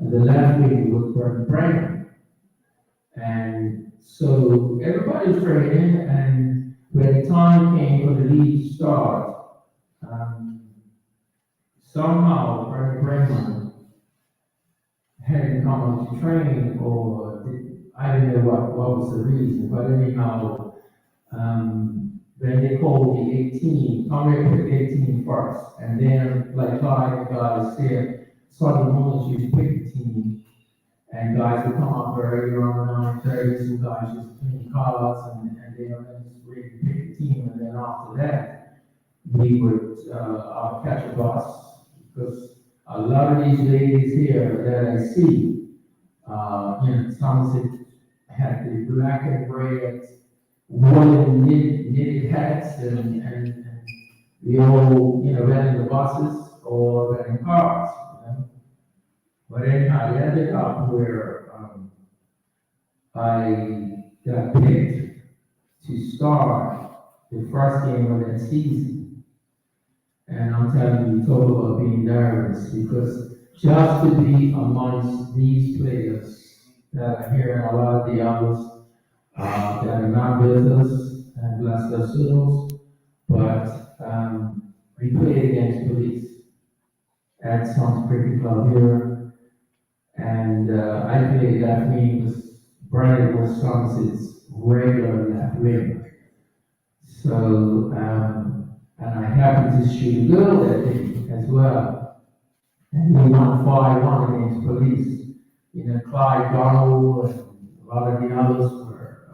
And the left wing was Burton Brandon. And so everybody was training, and when the time came for the league to start, somehow Burton Brandon hadn't come up to train, or I don't know what was the reason, but anyhow, when they called the 18, Conrad picked 18 first, and then, like Clyde guys said, Southern Mornings used to pick the team, and guys would come up very around 9:30, some guys just playing cards, and then just really pick the team, and then after that, we would catch a bus, because a lot of these ladies here that I see, Somerset had the black and red woolen knitted hats, and we all, ran in the buses or ran in cars, But anyhow, it ended up where I got picked to start the first game of that season. And I'm telling you, talk about being nervous, because just to be amongst these players that are here and a lot of the others, that are not with us, and bless their souls, but we played against police at some cricket club here, and I played that game was Brian was Somerset's regular left wing. So, and I happened to shoot a goal that day as well. And we won 5-1 against police. You know, Clyde Donald and a lot of the others were,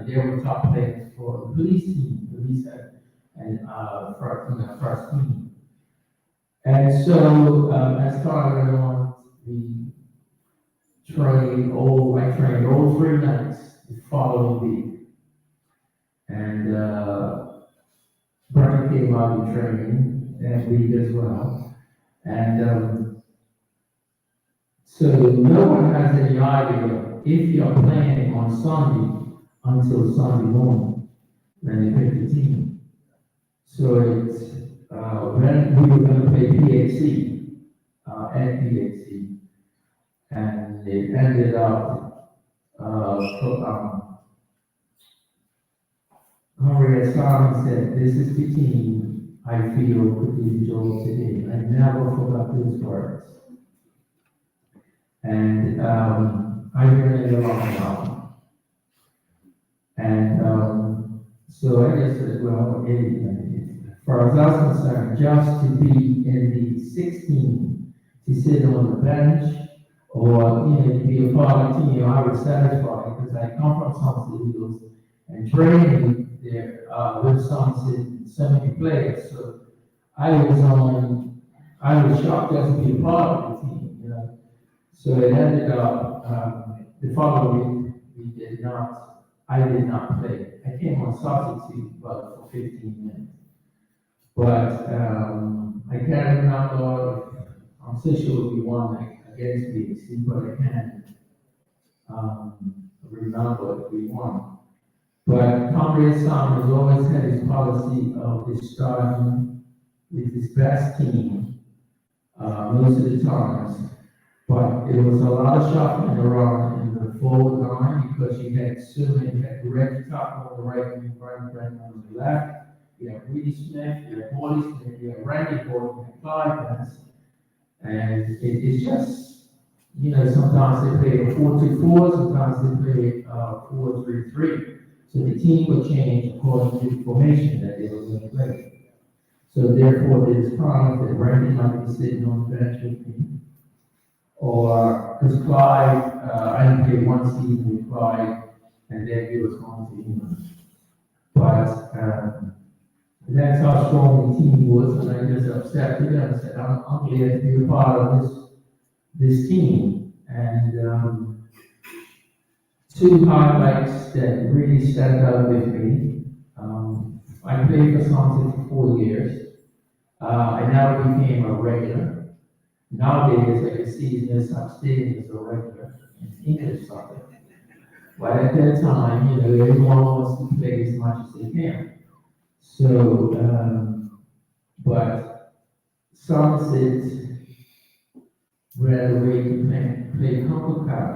they were top players for the police team, police and first team. And so, as time went on, I trained all 3 nights the following week. And Bernie came out of training that week as well. And so no one has any idea if you're playing on Sunday until Sunday morning when they pick the team. So it's when we were going to play PHC at PHC, and it ended up Henriette Simon said, "This is the team I feel could do the job today." I never forgot those words. And I really long now. And so I just said, well, as far as I was concerned, just to be in the 16, to sit on the bench, or to be a part of the team, I was satisfied because I come from Somerset Eagles and training there with Somerset, so many players. So I was shocked just to be a part of the team, So it ended up, the following week, I did not play. I came on substitute, but for 15 minutes. But I can't remember, I'm so sure we won against BC, but I can't remember if we won. But Comrade Sam has always had his policy of his starting with his best team most of the times. But it was a lot of shuffling around in the forward line because you had Reggie Tucker on the right and Brian Brennan on the left. You had Reedy Smith, you had Morley Smith, you had Randy Gordon, you had Clyde Pence. And it's just, sometimes they play a 4-2-4, sometimes they play 4-3-3. So the team would change according to the formation that they were going to play. So therefore, there's times that Randy might be sitting on the bench with me. Or, because Clyde, I didn't play one season with Clyde, and then he was going to England. But that's how strong the team was, and I just upset with them. I said, I'm glad to be a part of this team. And 2 highlights that really stand out with me. I played for Somerset for 4 years. I now became a regular. Nowadays, I can see this upstairs as a regular in English soccer. But at that time, everyone wants to play as much as they can. So, but Somerset ran away to play CONCACAF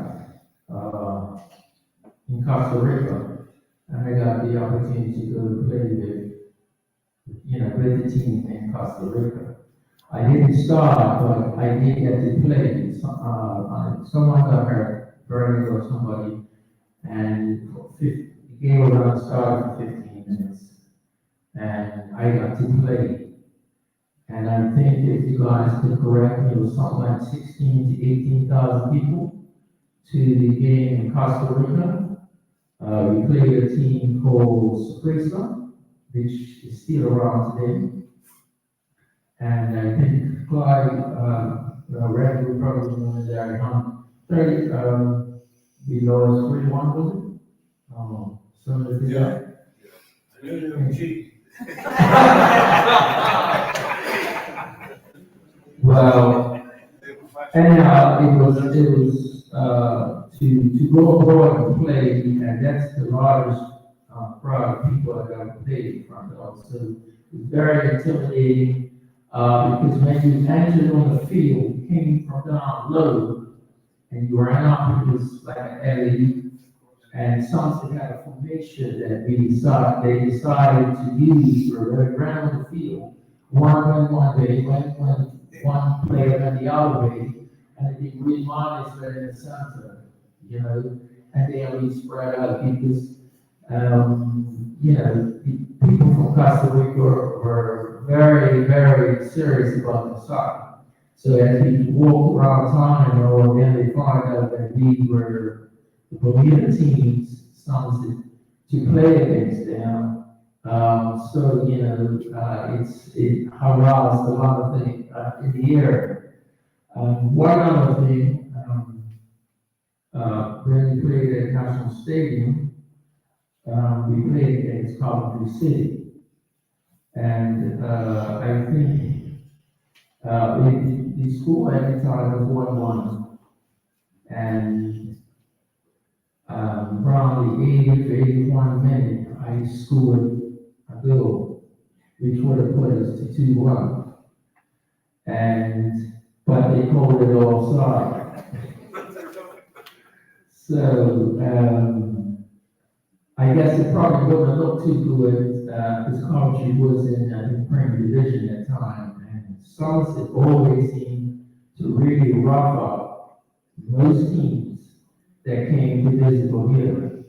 in Costa Rica, and I got the opportunity to go to play with the team in Costa Rica. I didn't start, but I did get to play. Someone got hurt, Bernie or somebody, and the game was on started for 15 minutes, and I got to play. And I think if you guys could correct me, it was something like 16 to 18,000 people to the game in Costa Rica. We played a team called Supresa, which is still around today. And I think Clyde, Red would probably know that Hunt played, we lost 3-1, was it? Some of the Yeah. Well, anyhow, it was to go abroad and play, and that's the largest crowd of people that got played in front of us. So it's very intimidating. Because when you entered on the field, you came from down low, and you ran up, it was like an alley, And Somerset had a formation that they decided to use for around the field. One went one way, one player went the other way, and they really monitor in the center, and they only spread out because, the people from Costa Rica were very, very serious about the soccer. So as we walk around town and all, then they find out that we were the Bermuda teams, Somerset, to play against them. It aroused a lot of things in the air. One other thing, when we played at National Stadium, we played against Coventry City. And I think the score at the time was 1-1. And around the 80th to 81 minute, I scored a goal, which would have put us to 2-1. But they called it offside. So I guess it probably wouldn't have looked too good because Coventry was in the Premier Division at the time, and Somerset always seemed to really rough up most teams that came to visit Bermuda.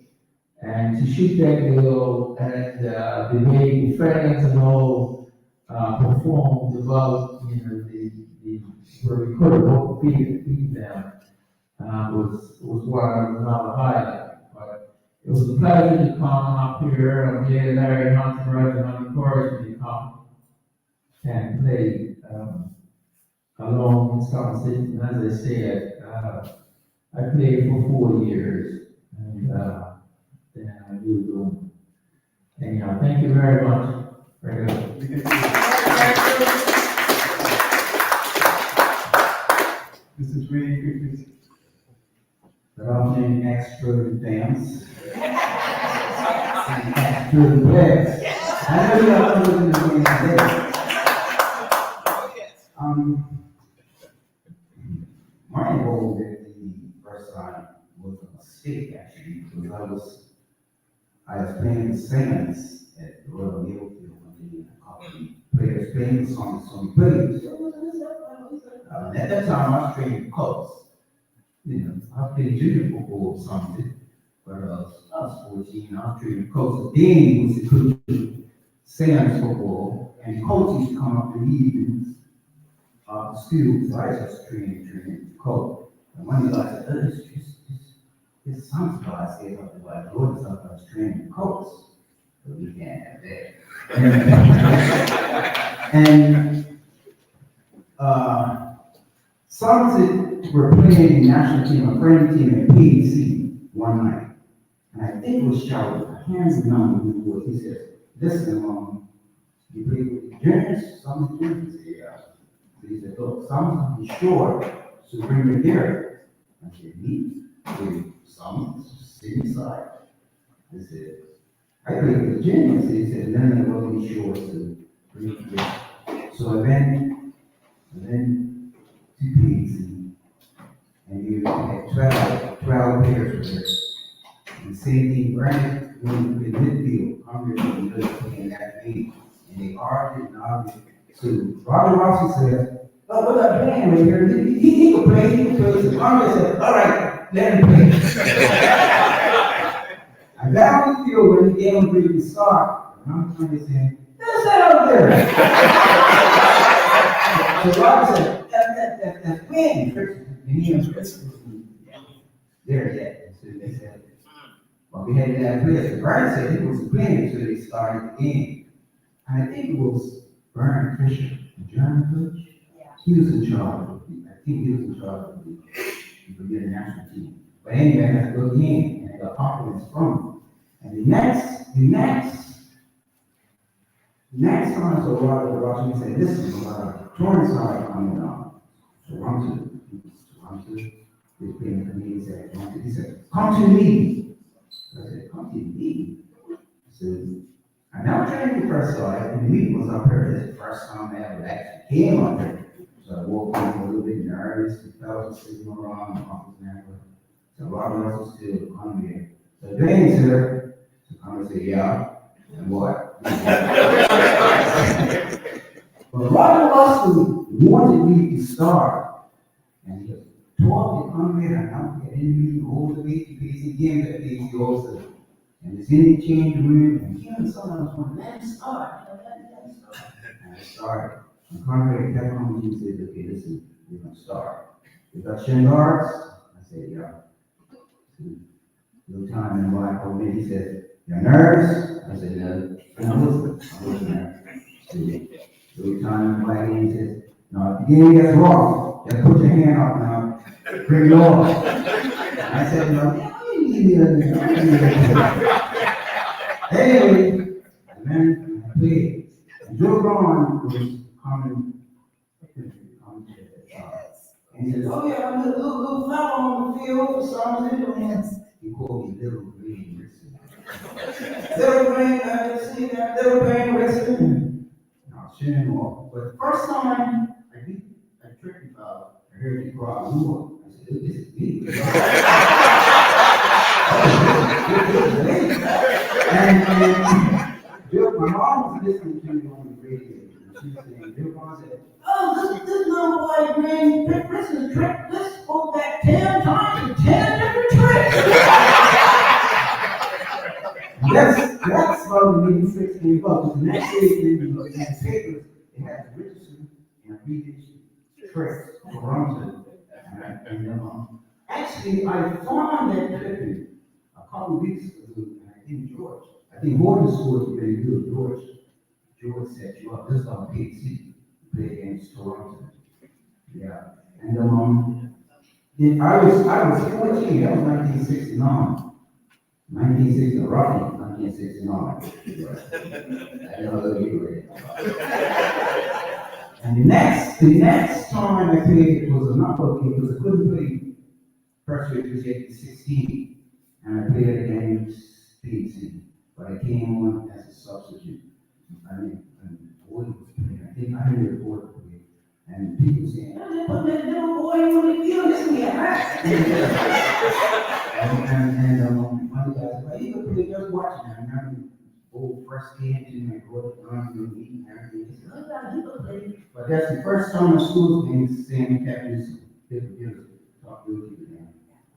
And to shoot that goal and the way the fans and all performed above, where we could have beat them was another highlight. But it was a pleasure to come up here. I'm here, Larry Hunter, and encouraged me to come and play along in Somerset. And as I said, I played for 4 years, and then I moved on. Anyhow, thank you very much. Very good. This is really good. Without any extra advance. And extra advance. I know you are looking at me today. My role at the first time was a mistake actually, because I was playing the Saints at the Royal Naval Field when the players playing some players. At that time I was training coach. I played junior football or something, but I was 14, I was training coach. The dean was the coach Sam's football, and coach used to come up in the evenings the school, so I was just training coach. And one day I said, this some guy said up to my daughter, so I was training coach, but we can't have that. And Somerset were playing the national team, a friendly team at PDC one night. And I think it was Charlotte, I can't remember who it was. He said, listen, you play with the juniors, Somerset juniors? Yeah. So he said, look, Somerset be sure to bring me here. I said, me? With Somerset, city side? I said, I play with the juniors. He said, then they will be sure to bring me here. So I went to PDC, and you had 12 players with us. And the same thing, Brandon, when we played midfield, Congress was playing that game. And they argued. So Robert Rossi said, oh, what that playing right here? He could play. So Congress said, all right, let him play. I got on the field when the game really start, and I'm trying to say, that's out there. So Robert said, that's when and he and Chris wasn't there yet. So they said, well, we had that player. So Brian said he wasn't playing, so they started the game. And I think it was Brian Fisher, the German coach. Yeah. He was in charge. I think he was in charge of the Bermuda national team. But anyway, I had a good game, and I got confidence from him. And the next time, so Robert watching said, listen, Torrance side coming down. Toronto, they playing the meeting, said, Toronto. He said, come to me. I said, come to me. So, I'm now training the first side, and the meeting was up here. This is the first time I ever actually came up here. So I walked in a little bit nervous, the fellas were sitting around, the office member. So Robert was still hungry. So Dwayne said, so I said, yeah, and what? But Robert Russell wanted me to start, and he taught me to come here and not get in me, hold the baby, he gave that baby also. And it's in the change room, and he and someone was going, let him start, let him start. And I started. And Conrad kept on and said, okay, listen, we're going to start. You got shin guards? I said, yeah. No time in my old man, he said, you're nervous? I said, no. And I wasn't nervous. No time in my hand, he said, no, if the game gets wrong, just put your hand up now, bring it over. I said, no, anyway, and then I played. And Joe Braun was coming to the and he said, oh yeah, I'm a little fellow on the field for Somerset. He called me Little Green Wrestling. Little Green, I just see that Little Green Wrestling. And I was cheering him off. But the first time I beat a tricky foul, I heard the crowd roar. I said, this is me. And my mom was listening to me on the radio. And she was saying, Bill Braun said, oh, this little boy, Green, this is a trick. This spoke back 10 times and 10 different tricks. That's how the main tricks came up. The next day, in the papers, they had the Richardson and Reed's tricks around it. Actually, I found that clipping a couple weeks ago, and I think George. I think Morgan scores very good. George set you up. This is on PhD. Play against Toronto. Yeah. And then I was 14, that was 1969. 1960, roughly 1969. I know that you were. And the next time I played it was a knockout game because I couldn't play first week was 16. And I played it against PhD. But I came on as a substitute. I mean, Wood was playing. I think I didn't report it. And people saying, oh, they put that little boy on the field, this will be a hat. And one guy said, well, you could play, just watching. I remember old first game to my brother, and eating everything. He said, oh, yeah, he could play. But that's the first time my school game, Sammy Captain, talk really to them.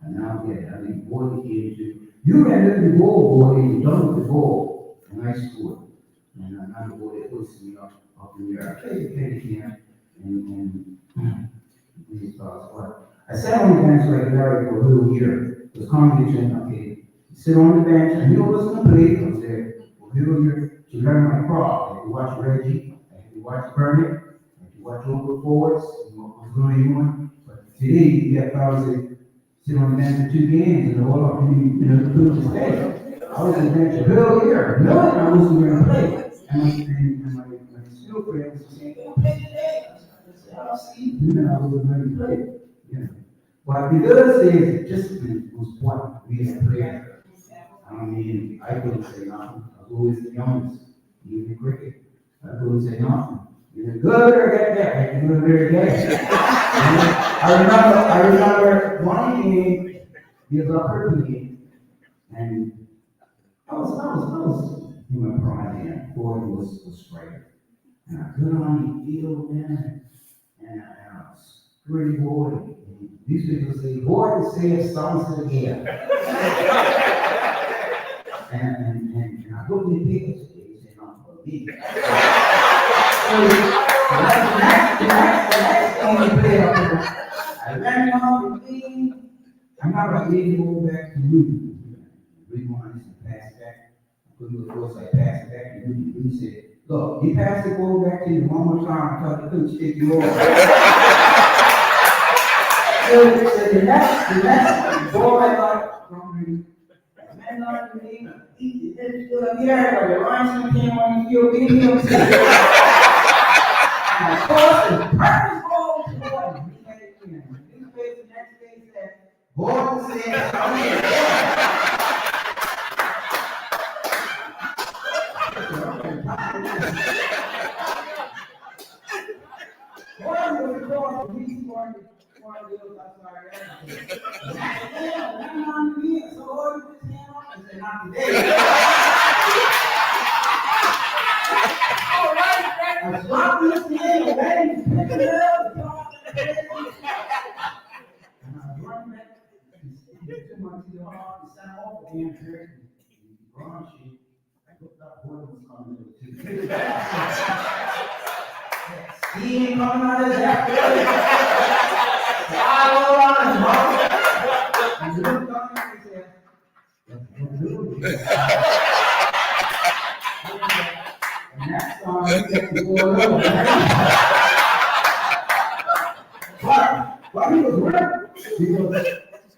And now, yeah, I think boy became to, you ran up the ball, boy, and you dunked the ball. And I scored. And I'm the boy that puts me up in the air. I played the camp. And these thoughts, what? I sat on the bench like Larry for a little year. It was congregation, okay. You sit on the bench, and you know what's going to play? I was there for a little year to learn my craft. I had to watch Reggie, I had to watch Burnett, I had to watch local forwards, and what was going on. But today, you got fellas that sit on the bench for 2 games, and all up in the stay. I was on the bench a whole year, knowing I wasn't going to play. And my skill friends were saying, "Don't play today." I see, I was going to play. But the other thing is, discipline was what we had played. I mean, I couldn't say nothing. I was always the youngest, even in cricket. I couldn't say nothing. Either good or get there. I can do it very good. I remember one game, he was up for the game, and I was in my prime there. Boy, was striker. And I put on the field, man, and I was pretty boy. These people say, boy, to say it Somerset again. and I put the papers today, he said, not for me. So the next game we played up there, I ran off the team. I'm not going to go back to Rudy. Rudy wanted to pass it back. I couldn't go force, I passed it back to Rudy. Rudy said, look, you pass the ball back to you one more time until the coach takes you over. So the next ball I got from the man on the league, he stood up here, but the linesman came on the field, beat him. And I tossed the practice ball to him. He had it in. He played the next day and said, ball to say, on today. All right. I dropped this thing, ready to pick it up. And I run back. It's too much to the heart. It's not off the damn church. Wrong shit. I looked up what was coming to too. He ain't coming out of that. I go on and talk. And he looked up and he said, and that's on he gets to go alone. But he was right.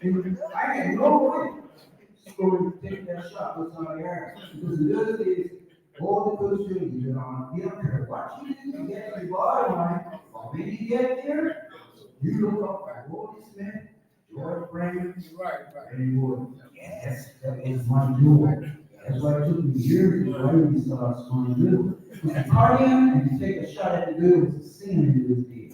Because I had no way to take that shot with somebody else. Because the other is all the good things you know, you don't care what you do to get to the bottom line, or when you get there, you look up at Wally Smith, George Brandon, and you would. Yes, that is my jewel. That's why it took me years to write these songs on the middle. Because cardigan and you take a shot at the middle, it's a sin in this day.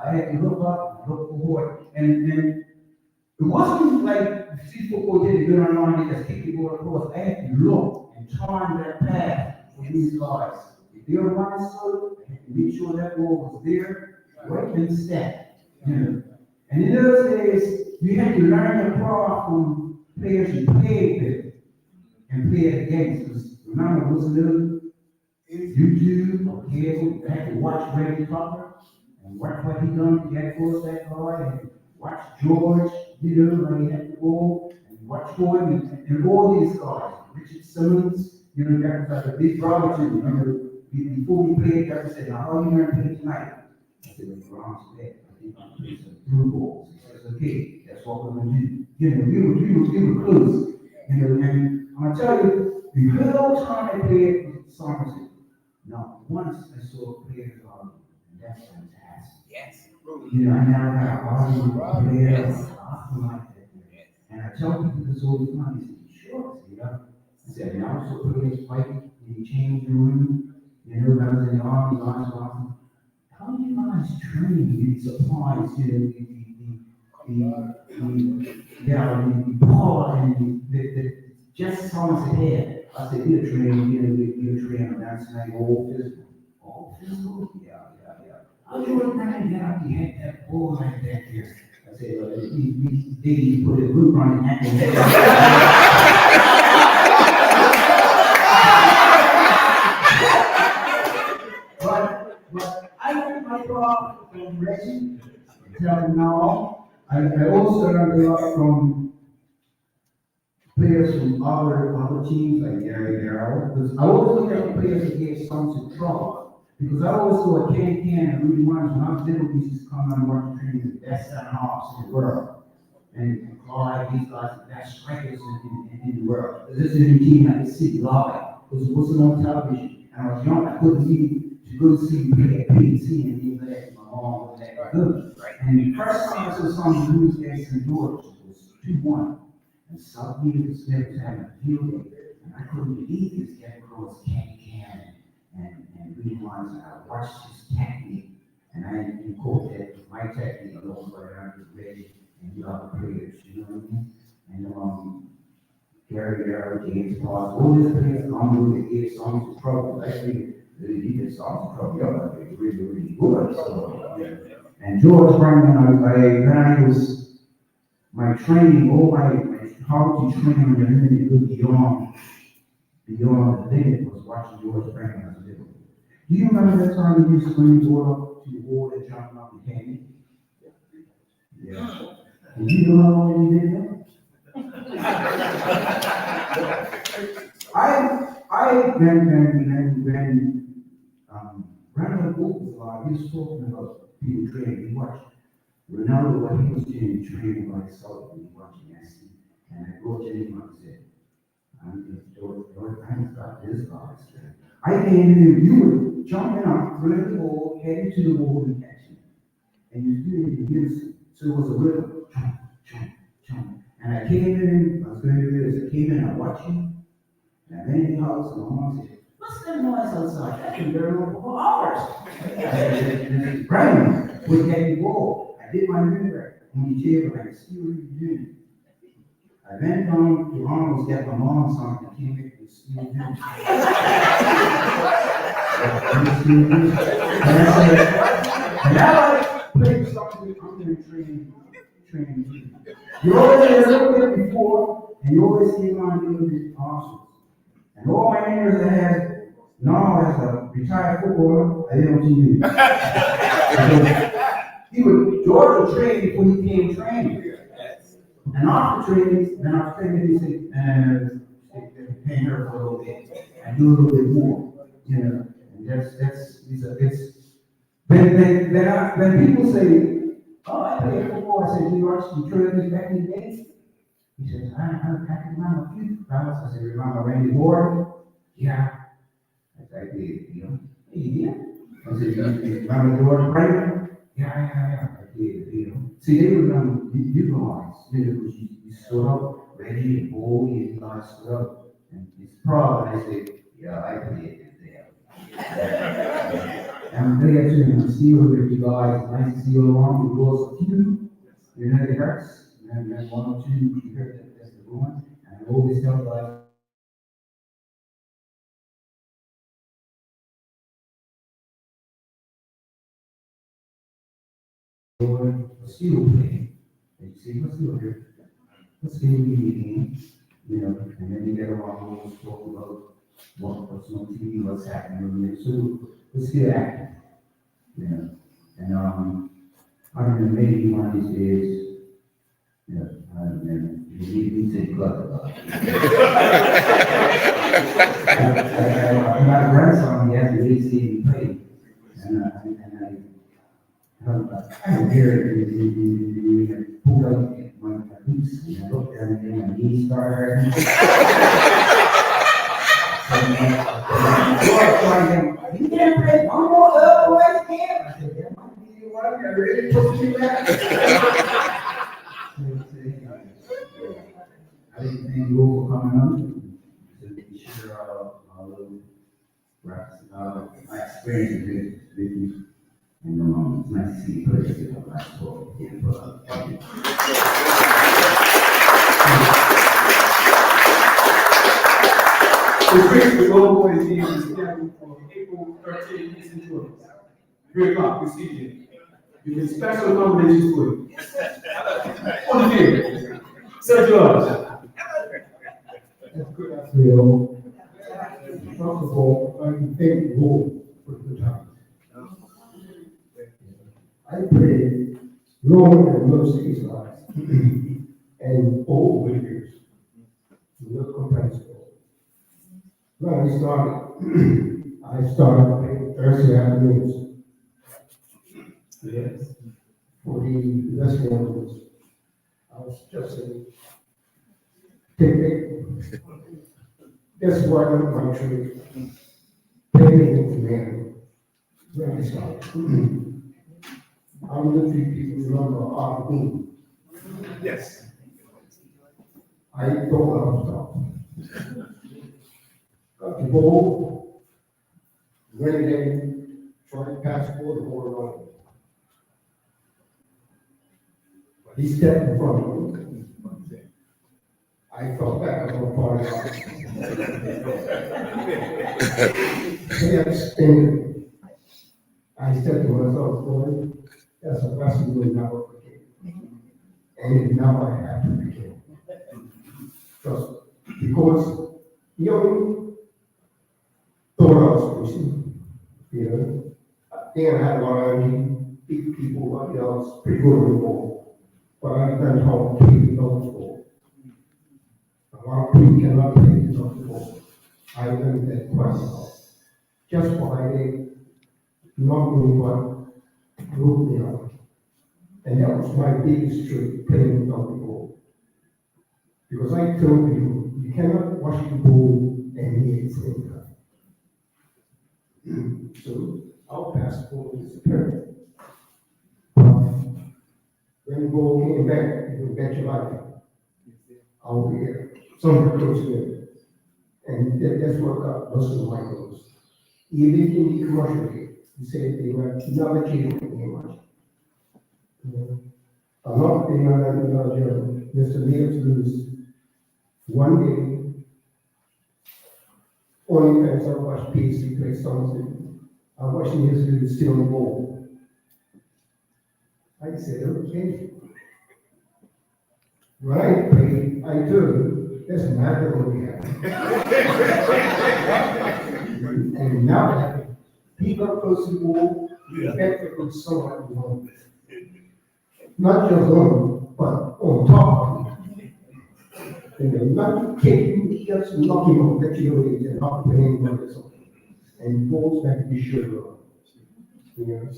I had to look up and look forward. And it wasn't like see football did it good on they just kick the ball across. I had to look and turn that path for these guys. If they were running slow, I had to make sure that ball was there, right in the step. You know. And in those days, you had to learn your craft from players you played with and play against. Because remember, those little YouTube or cable, you had to watch Reggie Tucker and watch what he done to get close to that guy and watch George, you know, when he had the ball, and watch Gordon and all these guys. Richard Simmons, you know, that was like a big brother to me. Remember, before we played, Jeffrey said, now how are you going to play tonight? I said, well, Ron's today. I think I'm going to play some blue balls. He says, okay, that's what we're going to do. You know, we were close. You know, and I'm going to tell you, the whole time I played with Somerset, not once I saw players argue, and that's fantastic. Yes. You know, I never had an argument with players or nothing like that. And I tell people this all the time, they say, sure, you know. I said, and I also players fighting in the changing room, you know, when I was in the army, how do you guys train these supplies, you know, the power and the just Somerset head. I said, you're trained, you know, you're trained on that side, all physical. All physical? Yeah. How do you run and get up the head that ball like that here? I said, well, these days you put a group on the head. But I learned my job from Reggie until now. I also learned a lot from players from other teams like Gary Darrell. Because I always look at the players that gave Somerset trouble. Because I always saw Ken and Rudy Martin when I was little, we used to come out and watch training the best center halves in the world. And Clyde, these guys, the best strikers in the world. This is a new team at the City Live. Because it wasn't on television. And I was young, I couldn't even to go see play at PNC and things like that. My mom was that good. And the first time I saw something lose against St. George was 2-1. And South Peter Smith was having a field day. And I couldn't believe this guy across Kenny Cannon and Rudy Martin. I watched his technique. And I incorporated my technique along with Reggie and the other players, you know what I mean? And Gary Darrell, James Paul, all these players come with the 8 songs of trouble. Actually, they did songs of trouble. Yeah, they were really good. So, yeah. And George Brandon, when I was my training, all my how to train on the limit go beyond the limit was watching George Brandon as a little. Do you remember that time you screamed up to the wall and jumped up the canyon? Yeah. And you know how long you did that? when Randall Wolf was alive, he was talking about people training. He watched Ronaldo, what he was doing training by himself, and he watching Messi. And I go to him and said, George, I just got this guy. I came in, you were jumping up, running the ball, heading to the wall and catching it. And you were doing it in unison. So it was a little jump. And I came in, I was going to do this, I came in, I watched him, and I went in the house, and my mom said, what's that noise outside? That can go on for hours. And Brian was getting the ball. I did my homework on the table, I could see what he was doing. I went down to almost get my mom something, came back to see him. And I said, now I play something under training. You always did a little bit before, and you always came on doing this awesome. And all my neighbors that have now as a retired footballer, I didn't see you. George would train before he came training. And after training, he said, pay her for a little bit and do a little bit more, you know. And when people say, oh, I played football, I said, you watched the tournaments back in the day? He says, I can remember a few fellas. I said, remember Randy Ward? Yeah. I said, I did, you know. Hey, yeah. I said, you remember George Brandon? Yeah, I did, you know. See, they remember, you guys, you know, because you stood up, ready and bold, and you guys stood up. And it's proud, and I said, yeah, I did it there. I'm glad to see you with you guys. Nice to see you along. You lost a few, you know, it hurts. And then one or two, you heard that that's the one. And I always tell like, still playing. You see, what's still here? What's still leading, you know, and then you get around and talk about what's on TV, what's happening. So we're still active, you know. And I don't know, maybe one of these days, you know, I don't know, you take blood. My grandson, he has to really see me play. And I hear it, pulled out my boots, and I looked down and my knees started. You can't play one more otherwise can't. I said, that might be the one I really took you back. I didn't thank you all for coming on. To be sure I'll practice my experience with you. And it's nice to see you play with the last ball. Thank you. The Chris, the local boy is here, is scheduled for April 13th, it's in Georgia. 3 o'clock, we see you. You can special accommodations for you. On the field. Sir George. That's good afternoon. First of all, I can thank the Lord for the time. I pray, Lord, and mercy is lives. And all the years. Look compensable. When I started playing Thursday afternoons. Yes. For the lesbians. I was just a picnic. That's why I went my church. Playing with the man. When I started. How many people remember Arlene? Yes. I thought I was talking. Got the ball, renegade, tried passport, and all around. But he stepped in front of me. I fell back on the party line. They extended. I said to myself, boy, that's a lesson you'll never forget. And now I have to forget. Just because young thought I was pushing, you know. Then I had a lot of big people, you know, it's pretty good anymore. But I learned how to play the ball. A lot of people cannot play the ball. I learned that quite well. Just by not doing what grew me up. And that was my biggest trick, playing the ball. Because I told you, you cannot watch the ball and hear it same time. So our passport is perfect. When the ball came back, you can bet your life I'll be here. Somewhere close to it. And that's what got most of my goals. Even in the commercial game, you say they were never cheating very much. I'm not being another Mr. Leos Lewis One day, only times I watched PSC play Somerset, I watched him yesterday still on the ball. I said, okay. When I play, I do. That's not what we have. And now, he got close to the ball, the effect could somewhat wrong. Not just on, but on top of it. And the lucky kid, he just knock him off, let you know he's not playing well or something. And balls back to be sure. You know?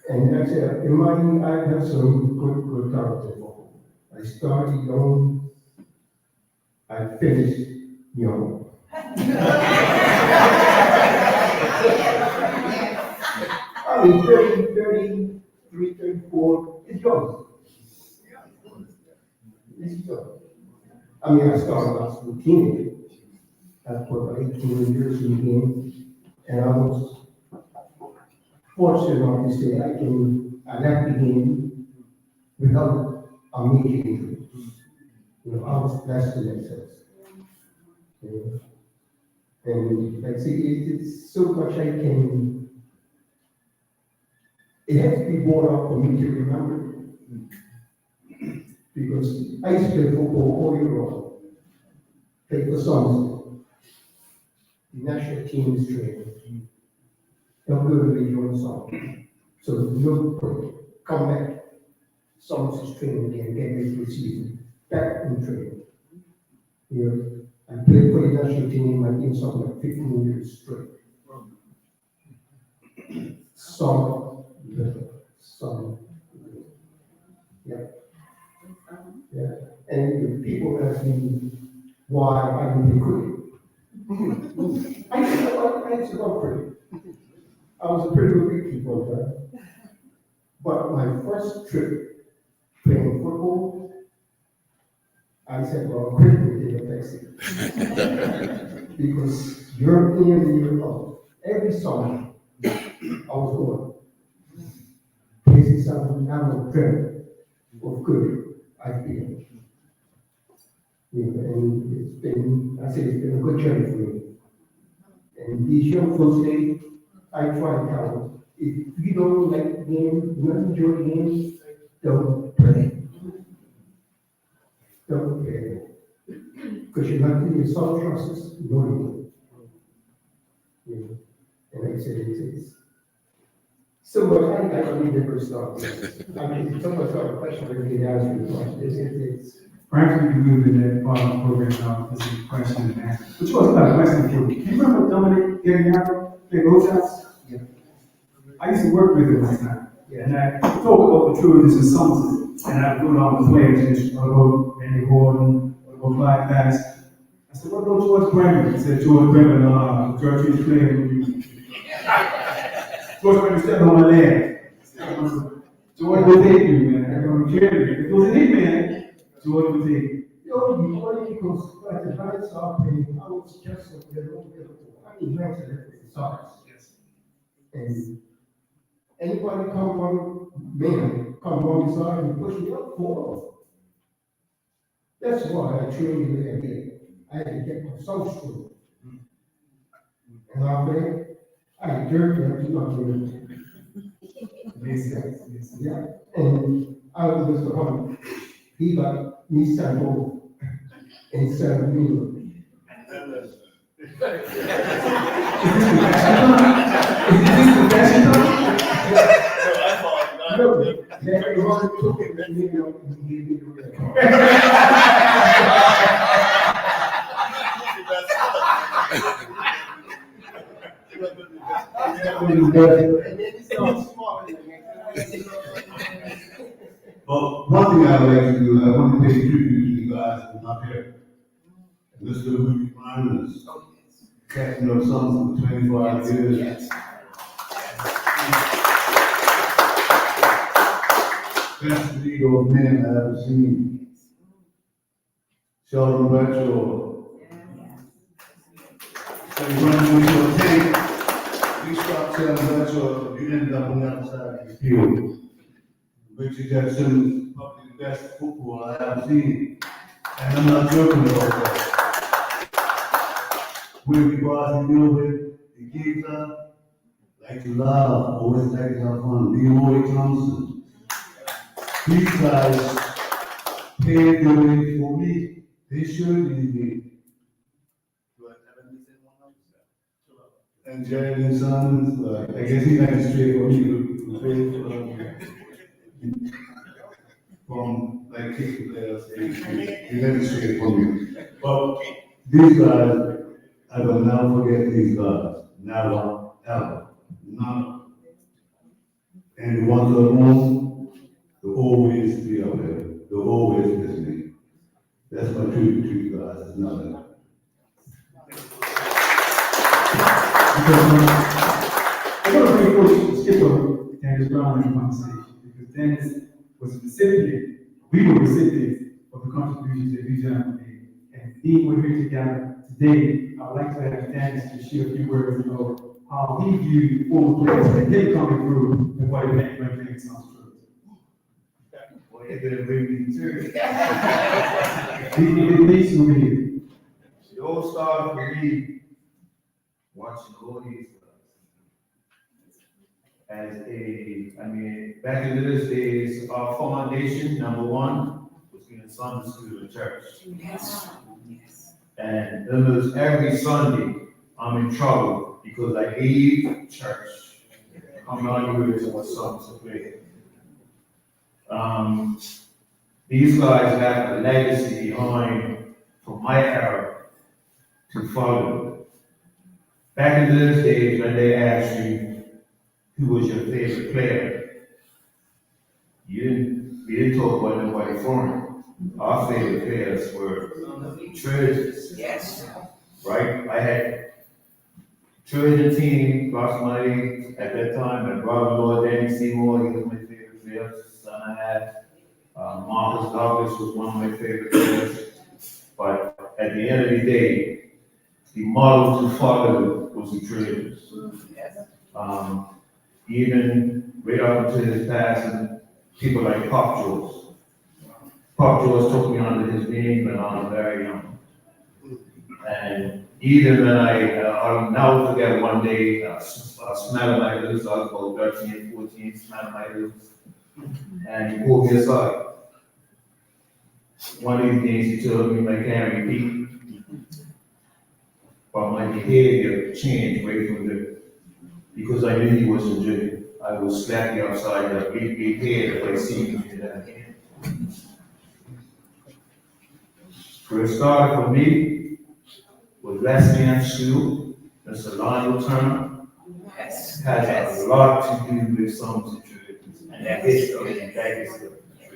And I said, in my, I have some good character. I started young, I finished young. I mean, 30, 33, 34, it's young. It's young. I mean, I started last with teenager. I put about 18 years in the game, and I was fortunate enough to say I left the game without a major injury. You know, I was blessed in that sense. You know? And like I say, it's so much I can, it has to be brought up for me to remember. Because I used to play football all year long. Played for Somerset. The national team is training. Don't go to the Euro song. So no point. Come back. Somerset's training again, get ready for the season. Back in training. You know, I played for the national team, I think something like 15 years straight. Summer. Yeah. Yeah. And people ask me why I didn't quit. I said, I'm pretty. I was a pretty good keeper, but my first trip playing football, I said, well, quit with the effects. Because year in and year out, every summer, I was going. Places I would dream of good, I feel. You know, and it's been a good journey for me. And these young folks today, I try to tell them, if you don't like the game, you don't enjoy the game, don't play. Don't play. Because you're not getting your self-trust, knowing it. You know, and like I said, it's so much, I don't need to first start. I mean, it's so much of a question for me to ask you the question. It's Perhaps we can move in that part of the program now, this is a question and answer. Which was about a question for you. Can you remember Dominic Gariano, played both shots? Yeah. I used to work with him one time. Yeah. And I talked about the truth in Somerset. And I would go down with players, I would go Randy Gordon, I would go Clyde Bass. I said, what about George Bremer? He said, George Bremer, George is playing with you. George Bremer stepped on my leg. George will take you, man. I'm going to clear you. If it was an hitman, George would take you. Because like the high soccer, I was just a little beautiful. I mean, nice and everything, soccer. Yes. And anybody come one side and push me up, fall. That's why I trained the way I did. I had to get myself strong. And I jerked and I not doing it. Makes sense. Yeah. And I was just a he got me sent over and sent me. Is this the fashion time? No, that Ron took it and gave me the red card. But one thing I would like to do, I want to pay tribute to you guys who are not here. Mr. Rudy Ryan, captain of Somerset for 25 years. Yes. Best leader of men I've ever seen. Sheldon Bradshaw. So you run with your tank, you stop Sheldon Bradshaw, you ended up on the other side of the field. Richard Jackson, probably the best footballer I have seen. And I'm not joking about that. When people ask me deal with the gigs like to laugh, always like to have fun. Leroy Thompson. These guys paved the way for me. They surely did. And Jerry Sons, I guess he's not straight for me to play from like kick players. He's not straight for me. But these guys, I will never forget these guys. Never, ever. None. And the ones at home, they'll always be up there. They'll always miss me. That's my tribute to you guys. It's nothing. Because I don't know if we skip over Dennis Brown in the conversation, because Dennis was recipient, we were recipients of the contributions that we gentlemen made. And being we're here together today, I would like to have Dennis to share a few words about how he viewed former players and him coming through and what it meant when playing some true. Well, it didn't bring me to it. Please over here. It all started for me watching all these guys. Back in those days, our foundation, number one, was in Sunday school and church. Yes. And almost every Sunday, I'm in trouble because I leave church. I'm not even what songs to play. These guys have a legacy behind from my era to follow. Back in those days, when they asked you who was your favorite player, we didn't talk about nobody foreign. Our favorite players were Trojans. Yes. Right? I had Trojan team, lost money at that time, and Robert Lord, Danny Seymour, he was my favorite player. Son I had. Marcus Douglas was one of my favorite players. But at the end of the day, the model to follow was the Trojans. Even right up until his passing, people like Pop George. Pop George took me under his wing when I was very young. And even when I'll never forget one day, I smelled my loose, I was about 13, 14, smelled my loose. And he pulled me aside. One of these days he told me I can't repeat, but my behavior changed right from there. Because I knew he was in jail. I would slap you outside and beat me head if I see him in that hand. Where it started for me was Wesleyan School, Mr. Lionel Turner. Yes. Has a lot to do with Somerset and that history and that history.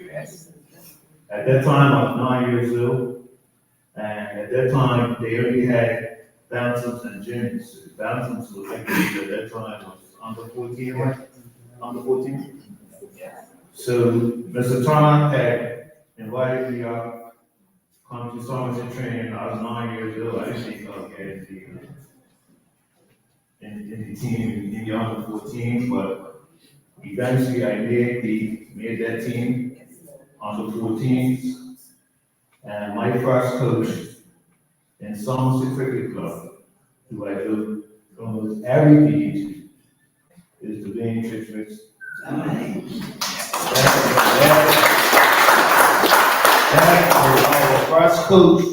Yes. At that time, I was 9 years old, and at that time, they only had bantams and juniors. Bantams was like at that time was under 14, right? Under 14. So Mr. Turner had invited me up, come to Somerset training. I was 9 years old. I didn't think I was getting in the team in the under 14, but eventually I made that team under 14s. And my first coach in Somerset Cricket Club, who I do almost every beat, is the Dwayne Chitwick. That was our first coach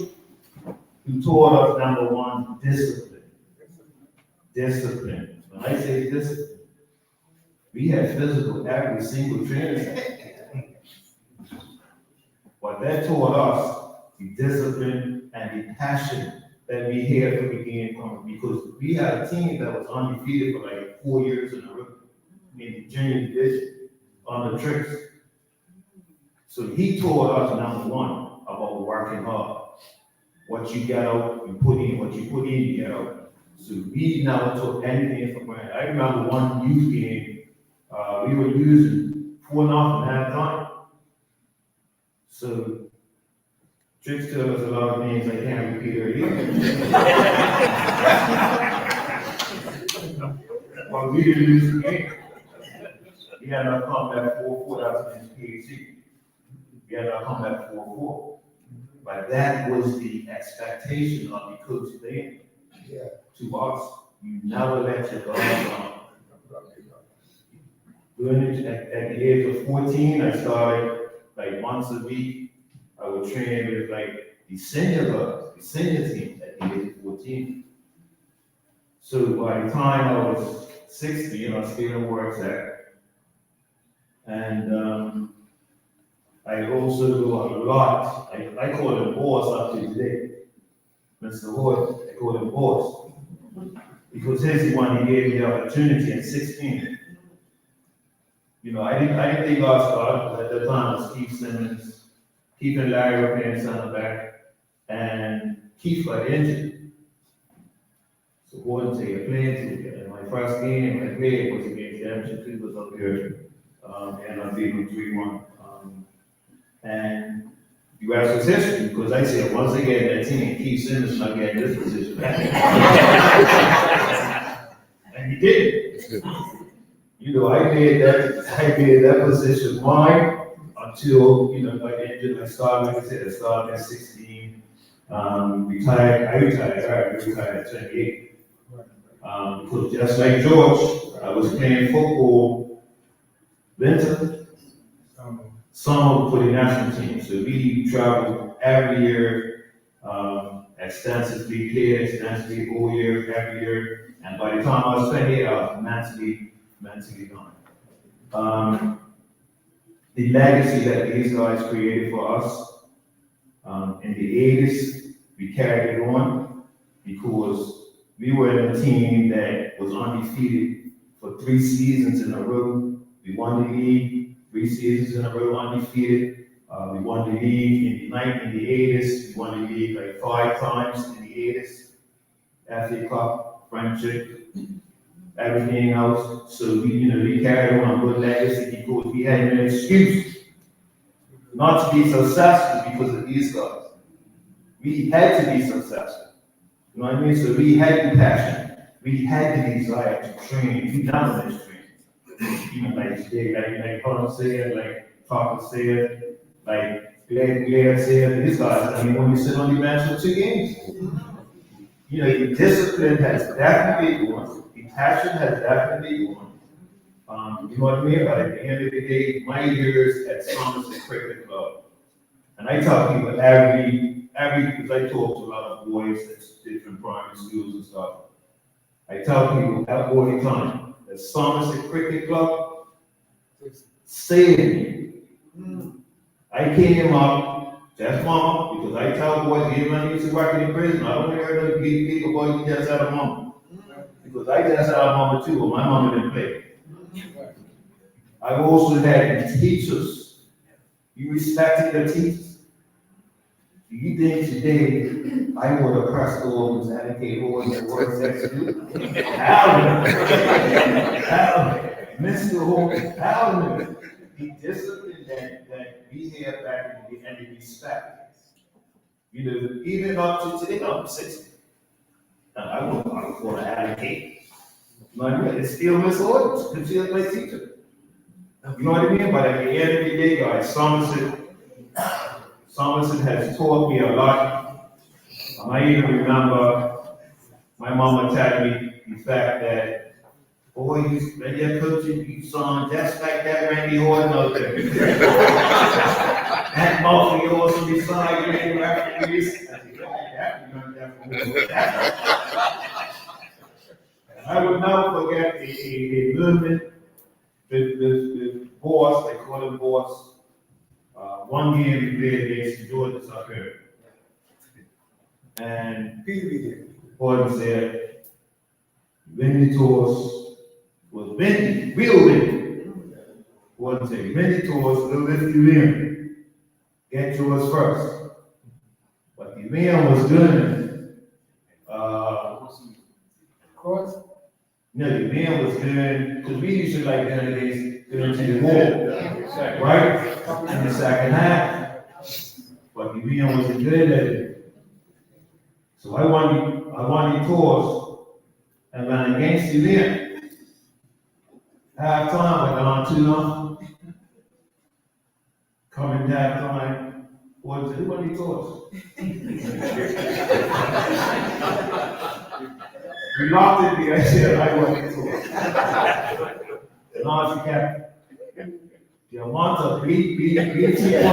who taught us, number one, discipline. Discipline. When I say discipline, we had physical every single training. But that taught us the discipline and the passion that we had from the game coming, because we had a team that was undefeated for like 4 years in a row in the junior division on the tricks. So he taught us, number one, about working hard. What you get out, you put in. What you put in, you get out. So we never took anything for granted. I remember one youth game, we were using 4-0 at halftime. So Tricks tell us a lot of things I can't repeat here either. But we didn't lose the game. We had our comeback 4-4, that was against PHC. We had our comeback 4-4. But that was the expectation of the coach then. Yeah. To us, you never let your guard down. At the age of 14, I started like once a week. I would train with like the senior team at the age of 14. So by the time I was 16, I was still in work set. And I also do a lot. I call him boss up to today. Mr. Hood, I call him boss. Because he's the one who gave me the opportunity at 16. I didn't think I was started, because at the time it was Keith Simmons, Keith and Larry were playing center back, and Keith got injured. So Gordon said, "You're playing together." And my first game I played was against them. Keith was up here, and I beat him 3-1. And you ask us history, because I said, once again, that team, Keith Simmons not getting this position. And he did. I made that position mine until, I ended, I started at 16, retired at 28. Because just like George, I was playing football, winter, summer for the national team. So we traveled every year, extensively, played extensively all year, every year. And by the time I was 28, I was mentally gone. The legacy that these guys created for us in the 80s, we carried it on because we were in a team that was undefeated for 3 seasons in a row. We won the league 3 seasons in a row, undefeated. We won the league in the 80s. We won the league like 5 times in the 80s. FA Cup, Friendship, everything else. So we carried on a good legacy because we had an excuse not to be successful because of these guys. We had to be successful. You know what I mean? So we had the passion. We had the desire to train. We never missed training. Like Colin said, like Papa said, like Blair said, these guys, when you sit on the bench for 2 games, the discipline has definitely gone. The passion has definitely gone. You know what I mean? But at the end of the day, my years at Somerset Cricket Club, and I tell people because I talk to a lot of boys at different primary schools and stuff. I tell people all the time that Somerset Cricket Club saved me. I came up, that's mama, because I tell boys, even when I used to work in prison, I don't hear those people, boy, you just had a mama. Because I just had a mama too, but my mama didn't play. I've also had teachers. You respected the teachers. Do you think today I would have pressed organs and advocate organs and words that do? Mr. Hogan, how the discipline that we have back in the and the respect. Even up to today, I'm 60. And I wouldn't want to advocate. It's still Miss Orders, considered my teacher. You know what I mean? But at the end of the day, guys, Somerset has taught me a lot. I even remember my mama telling me the fact that, boy, when you're coaching, you sound just like that Randy Orton out there. That mouth of yours on the side, you ain't referees. I said, yeah, you learned that I will never forget a movement with boss, they call him boss. One game we played against Georgia up here. And Gordon said, win the toss was windy, we'll win. Gordon said, win the toss, we'll lift you in. Get yours first. But the man was doing cross? No, the man was doing, because we used to like doing against to the wall, right? In the second half. But the man wasn't good at it. So I won the toss and ran against the man. Half time, I gone too long. Coming half time, Was anybody taught? We laughed at me, I said I wasn't taught. Now she kept the amount of bleep people in there.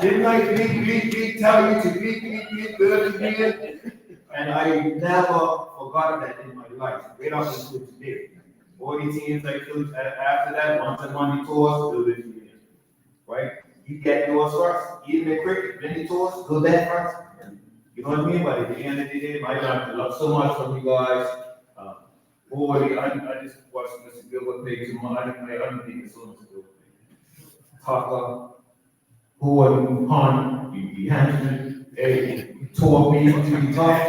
Didn't I bleep, tell you to bleep, good again? And I never forgot that in my life, right up until today. All the teams I coached after that, once a Monday tours, do it again. Right? You get yours first, even in cricket, many tours, do that first. You know what I mean? But at the end of the day, I love so much from you guys. Boy, I just watched Mr. Gilbert play too much. I don't think it's so much good. Tucker, Boyd, Hunt, the Hampton, hey, taught me to be tough.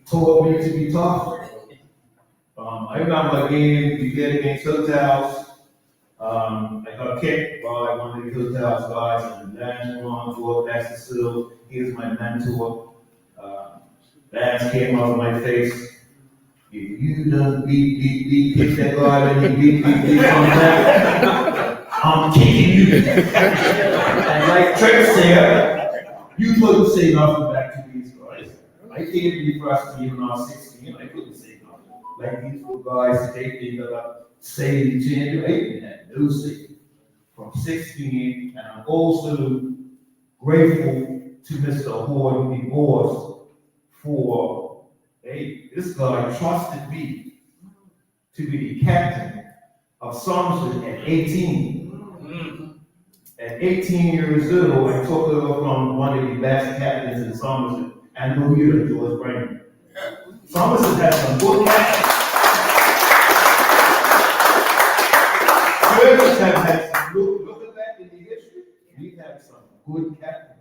Taught me to be tough. I remember a game we did against Hotels. I got kicked by one of the Hotels guys, and Lance Ron Ford, that's still, he was my mentor. Lance came out of my face. If you don't beat, kick that guy, and he beat, come back, I'm kicking you. And like Trevor said, you couldn't say nothing back to these guys. I came to the first team when I was 16, I couldn't say nothing. Like these four guys, they got say January 8th, and had no say from 16, and I'm also grateful to Mr. Horde DeBoers for, hey, this guy trusted me to be the captain of Somerset at 18. At 18 years old, I took over from one of the best captains in Somerset, and no year, George Brandon. Somerset has some good captains. Germans have had some, look back in the history, we've had some good captains.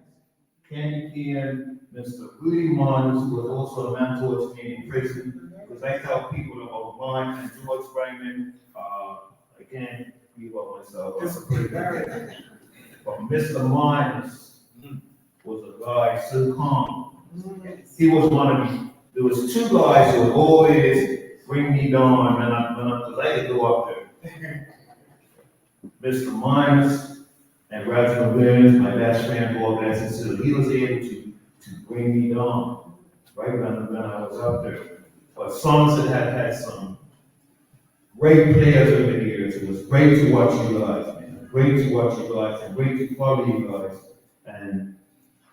Kenny Kean, Mr. Rudy Mons, who was also a mentor to me in prison, because I tell people about mine and George Brandon, I can't give up myself. But Mr. Mines was a guy so calm. He was one of the, there was two guys who would always bring me down because I could go up there. Mr. Mines and Reginald Williams, my best friend, Bob Benson, so he was able to bring me down right when I was up there. But Somerset had some great players over the years. It was great to watch you guys, man. Great to watch you guys and great to follow you guys. And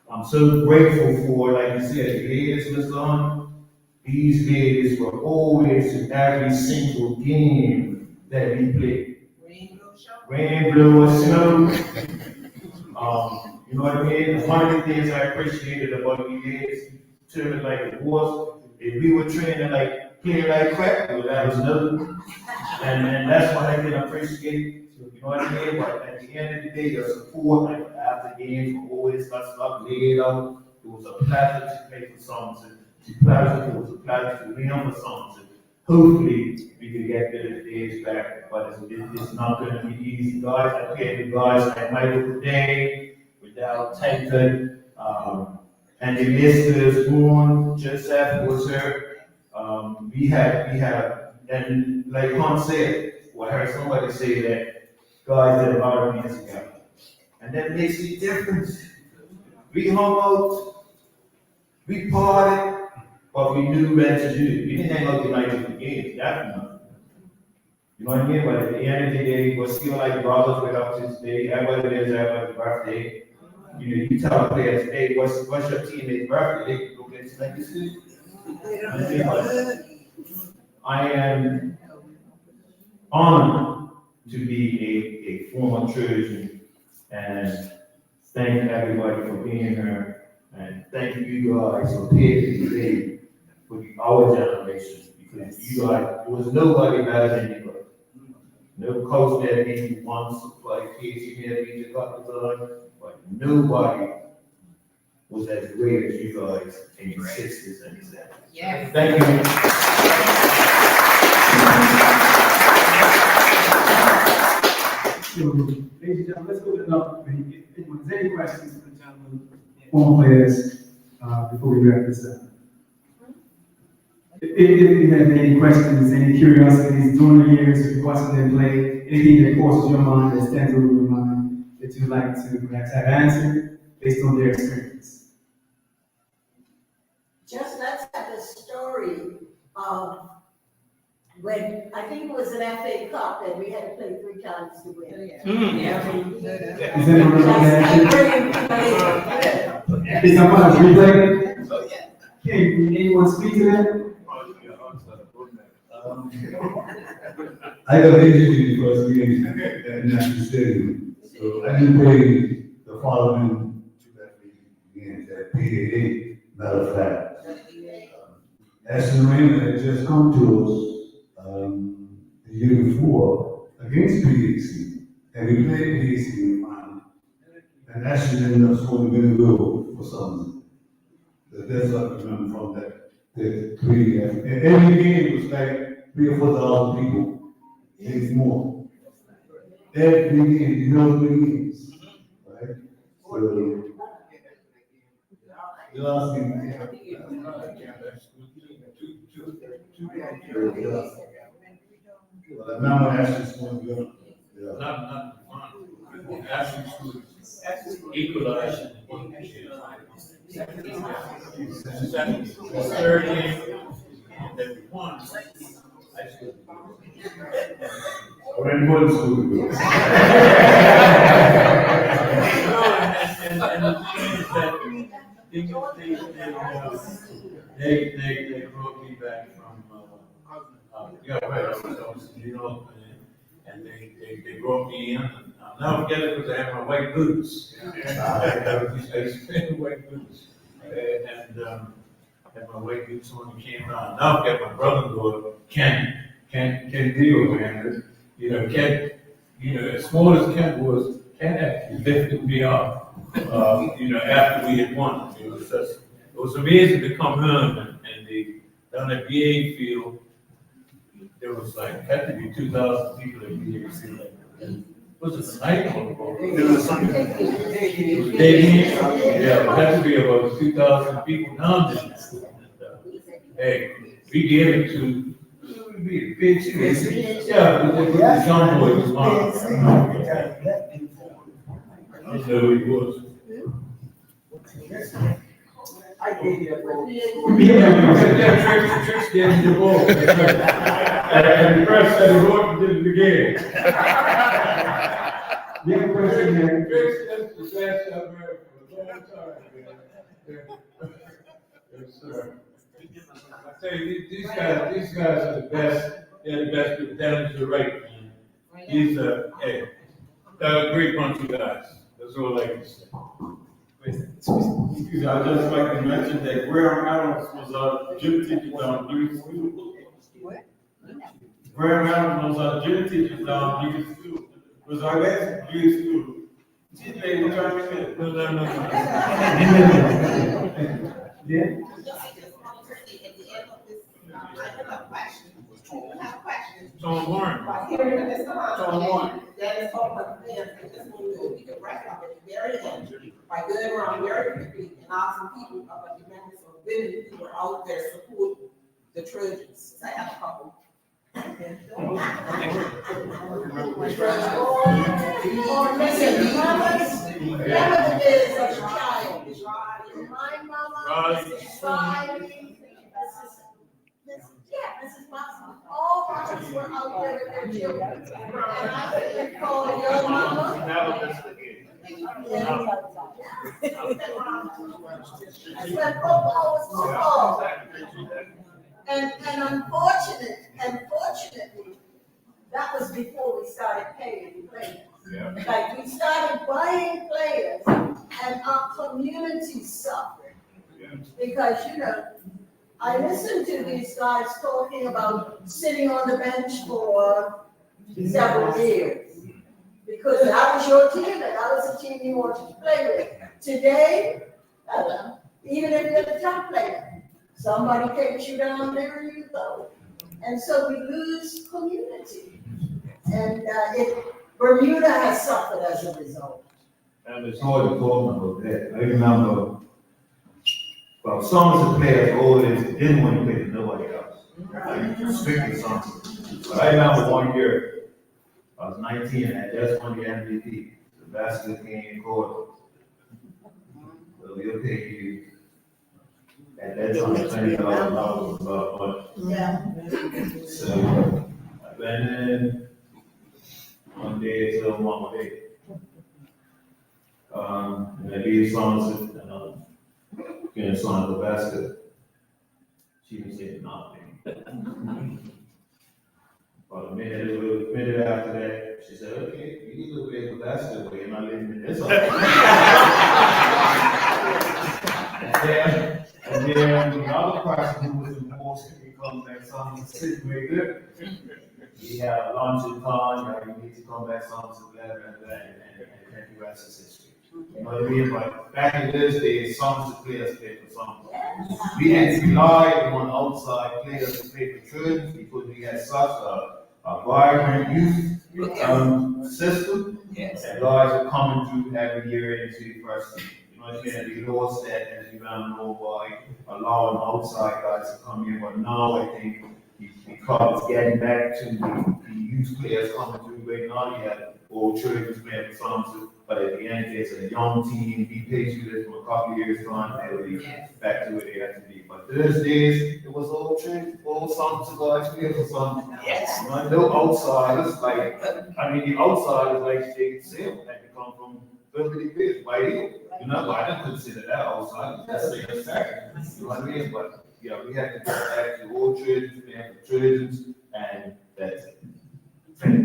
I'm so grateful for, like you said, the ladies, Mr. Hunt. These ladies were always in every single game that we played. Rain, blue, or snow. You know what I mean? One of the things I appreciated about the ladies, training like it was, if we were training like playing like crap, well, that was no. And that's what I can appreciate. You know what I mean? But at the end of the day, the support, like after games, we always got stuff laid out. It was a pleasure to play for Somerset. It was a pleasure to win for Somerset. Hopefully, we can get the days back, but it's not going to be easy. Guys, I played with guys like Michael today, without Taken, and the listeners, Boone, Joseph was here. We have, and like Hunt said, well, I heard somebody say that guys did a lot of things together. And that makes a difference. We hung out, we partied, but we knew what to do. We didn't hang out the night of the game, definitely. You know what I mean? But at the end of the day, we're still like brothers right up to this day. Everybody there's everybody's birthday. You know, you tell a player today, what's your teammate's birthday? They can go get like this. I am honored to be a former Trojan, and thank everybody for being here, and thank you guys for paving the way for our generation, because you guys, there was nobody better than you guys. No coach that beat you once, like Casey had beat you a couple of times, but nobody was as great as you guys in your 60s and 70s. Yes. Thank you. So, ladies and gentlemen, let's open it up. If there's any questions for the gentlemen, former players, before we wrap this up. If you have any questions, any curiosities during the years, if you're watching them play, anything that crosses your mind, that stands over your mind, that you'd like to perhaps have answered based on their experience? Just let's have a story of when, I think it was an FA Cup that we had to play 3 times to win. Is anyone remember that? Is someone else replay? Can anyone speak to that? I got injured first game at National Stadium, so I didn't play the following 2 games at PAA. Matter of fact, Ashton Raymond had just come to us the year before against PAC, and we played PAC in the final. And Ashton ended up scoring a good goal for Somerset. That's what I remember from that 3 games. And every game was like 3,000 or 4,000 people. It's more. Every game, you know, 3 games, right? So, the last game, well, now Ashton's going to go. Yeah. Not fun. Actually, equalized. Second, third game, and then we won. We're in one school to go. And the thing is that they brought me back from, yeah, right, I was, you know, and they brought me in. I'll never forget it because I had my white boots. I used to wear white boots. And had my white boots on and came down. Now I've got my brother-in-law, Ken deal, man. You know, Ken, you know, as small as Ken was, Ken actually lifted me up, you know, after we had won. It was amazing to come home and down at BA Field, there was like, had to be 2,000 people at BA Field. Was it the night or? It was Sunday. Yeah, it had to be about 2,000 people down there. Hey, we gave it to, big city. Yeah, the John Boy was mine. I know he was. I gave you a ball. Yeah, Tricks gave me the ball. And the press said he wrote and did it again. You have a question here? Tricks, that's the best I've heard for a long time, man. Yes, sir. I tell you, these guys are the best. They're the best. But that is the right man. He's a great bunch of guys. That's all I can say. Excuse me, I'd just like to mention that Graham Adams was our gym teacher down Beauty School. What? Graham Adams was our gym teacher down Beauty School. Was our next Beauty School. She's made me try to say, No. Yeah? Tom Warren. Tom Warren. That is open, and just want to we can wrap up at the very end by going around very quickly and asking people about the members of women who were out there supporting the Trojans. I have a couple. Or listen, mother is a child. My mama, Mrs. Riley, Mrs. Watson, all of us were out there with their children. And I could call your mama. That's when football was football. And unfortunately, that was before we started paying players. Yeah. Like, we started buying players and our community suffered. Yeah. Because, you know, I listened to these guys talking about sitting on the bench for several years. Because that was your team, and that was the team you wanted to play with. Today, even if you're the top player, somebody takes you down there and you go. And so we lose community. And Bermuda has suffered as a result. And it's hard to talk about that. I remember, well, Somerset players always didn't want to play with nobody else. Like, strictly Somerset. But I remember one year, I was 19 and I just won the MVP. basket came quarter. So we'll pay you. At that time, $20,000 about what? Yeah. So I went in one day till one day. And I leave Somerset and getting son of the basket. She didn't say nothing. About a minute after that, she said, okay, you need to play the basket, but you're not living in this house. And then the other person who was involved, he comes back Somerset City very good. We had a lunch in town, you need to come back Somerset, blah, blah, blah, and the rest is history. You know what I mean? But back in those days, Somerset players played for Somerset. We didn't rely on outside players to play for Trojans because we had such a vibrant youth system. And guys are coming through every year into the first team. You know what I mean? And we lost that as we ran over by allowing outside guys to come in. But now I think because it's getting back to the youth players coming through right now, you have old Trojans playing for Somerset. But at the end, it's a young team, be patient with them for a couple of years' time, and they'll be back to where they have to be. But those days, it was all Trojans, all Somerset guys playing for Somerset. Yes. No outsiders, like, I mean, the outsiders, like Jake said, like they come from Beverly Hills, White Hill. You know, I didn't consider that outside, that's the fact. You know what I mean? But, yeah, we have to get back to all Trojans, playing for Trojans, and that's it. I think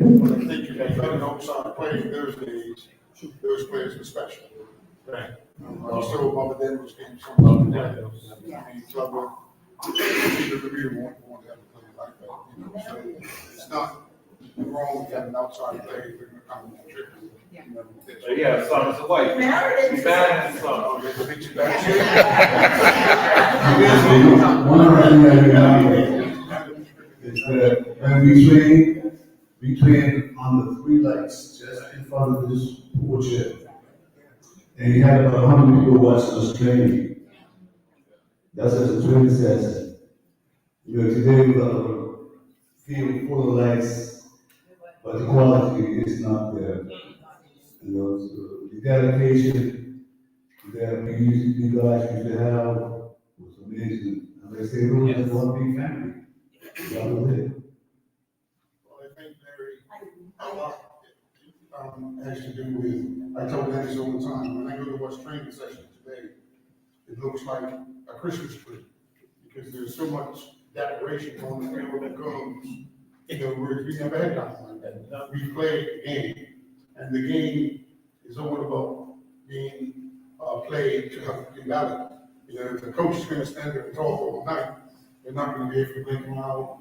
you can try to outside playing those days. Those players were special. Right. So Mama Denver's came from Mama Denver's. Trouble. The career won't have a player like that. You know, so it's not wrong with having outside player if they're going to come and contribute. So yeah, Somerset White. Meredith. We banned the song. One thing that is that when we train on the 3 lights just in front of this porch here. And you had about 100 people watching us training. That's what the training says. You know, today we got a field full of lights, but the quality is not there. You know, so the dedication that we guys used to have was amazing. And they say, we just want to be family. That was it. Well, I think Larry, a lot has to do with, I tell Dennis all the time, when I go to watch training session today, it looks like a Christmas tree, because there's so much decoration on the field that comes, you know, we never had nothing like that. We played the game, and the game is all about being played to help the develop. You know, if the coach is going to stand there and talk all night, they're not going to be able to make them out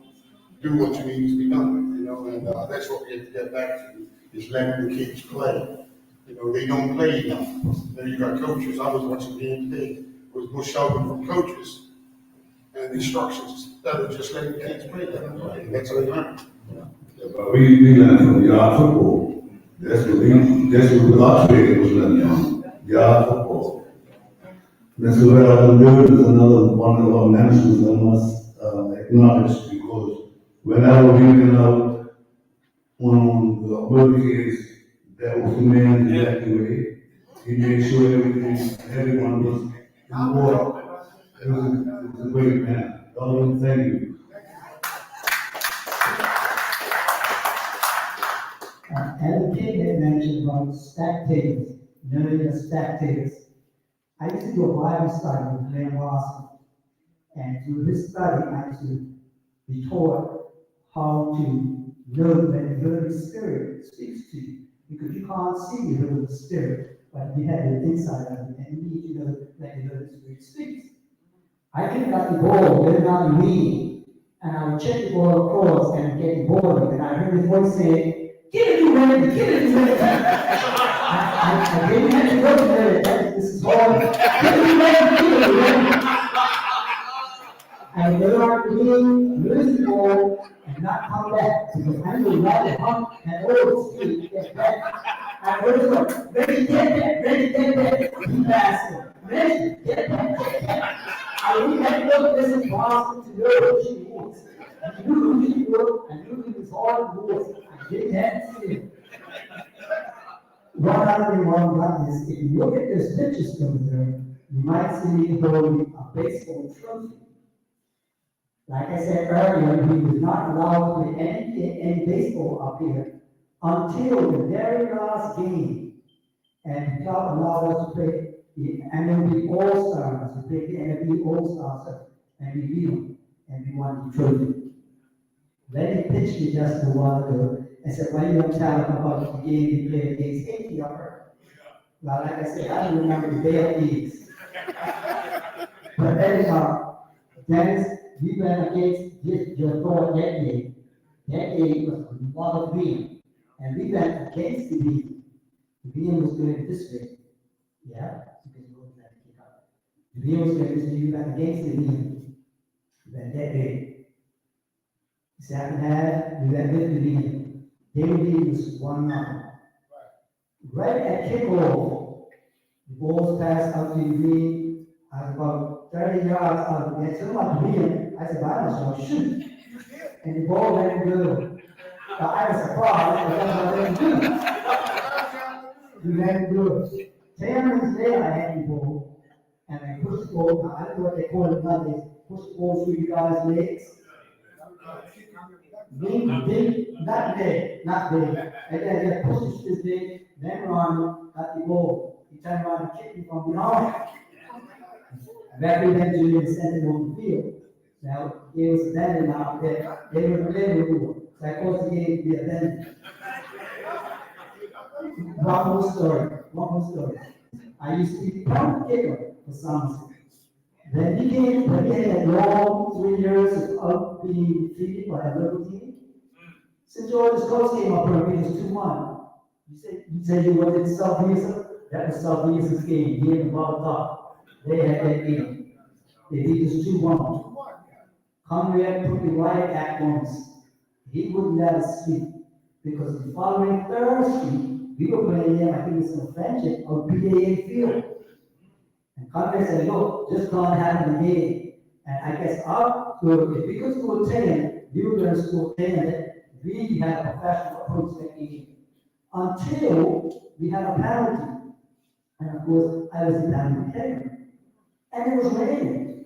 do what you need to be done, you know, and that's what we have to get back to, is letting the kids play. You know, they don't play enough. Then you got coaches. I was watching the game today. It was more shouting from coaches and instructions that are just letting the kids play. That's what they learn. But we learned from yard football. That's what our training was learning from. Yard football. Mr. Well, is another one of our managers that must acknowledge, because whenever we went out on the work kids, that was the man to evacuate. He made sure everyone was involved. It was a great man. Darling, thank you. And the kid had mentioned about spectators, knowing the spectators. I used to do a Bible study with Glenn Lawson. And through this study, I used to be taught how to know that the Holy Spirit speaks to you. Because you can't see the Holy Spirit, but you have the inside of it, and you need to know that the Holy Spirit speaks. I picked up the ball, get it on me, and I would check the ball across and get the ball, and I heard his voice saying, "Give it to Randy, give it to Randy." I didn't have to go to Randy, this is hard. Give it to Randy, give it to Randy. And they are to lose the ball and not come back, because I knew right to pump and over speed, get back. And what is it? Ready, get that, you bastard. Ready, get that. I really had to look at this in Boston to know who she was. I knew who she was, I knew he was hard to lose. I didn't have to see it. one other thing one got is, if you look at this picture still there, you might see me holding a baseball trophy. Like I said earlier, we was not allowed to play any baseball up here until the very last game. And the club allowed us to play the MLB All-Stars, we played the MLB All-Stars, and we beat them, and we won the trophy. Then he pitched me just a while ago and said, "Why you don't tell him about the game we played against Haiti up here?" Well, like I said, I don't remember the day of these. But anyhow, Dennis, we went against your thought that day. That day was a lot of being. And we went against the being. The being was doing it this way. Yeah, because you wouldn't have to kick out. The being was doing this way, we went against the being. We went that way. The second half, we went with the being. David was 1-0. Right at kickoff, the ball's passed out to the green. I was about 30 yards out. We had so much wind. I said, "I must well shoot." And the ball went good. Now, I was surprised, but that's what I didn't do. We went good. 10 minutes later, I had the ball, and I pushed the ball. Now, I don't know what they call it nowadays. Push the ball through you guys' legs. Not big. And then I just pushed it this big, then run, got the ball. He turned around and kicked me from behind. That eventually and sent him on the field. Now, it was abandoned out there. They were playing with rule. So I caused the game to be abandoned. One more story. I used to be the punt kicker for Somerset. Then he had a long 3 years of being defeated by a local team. Since George's coach came up here and beat us 2-1, you said you went in South Visa? That was South Visa's game, here in Bogota. They had that game. They beat us 2-1. Conrad put the riot act on us. He wouldn't let us sleep. Because the following Thursday, we were playing him, I think it's a friendship, of PAA field. And Conrad said, "Look, just go and have the game." And I guess if we could score 10, we were going to score 10, and we had a professional approach that game. Until we had a penalty. And of course, I was the penalty taker. And it was raining.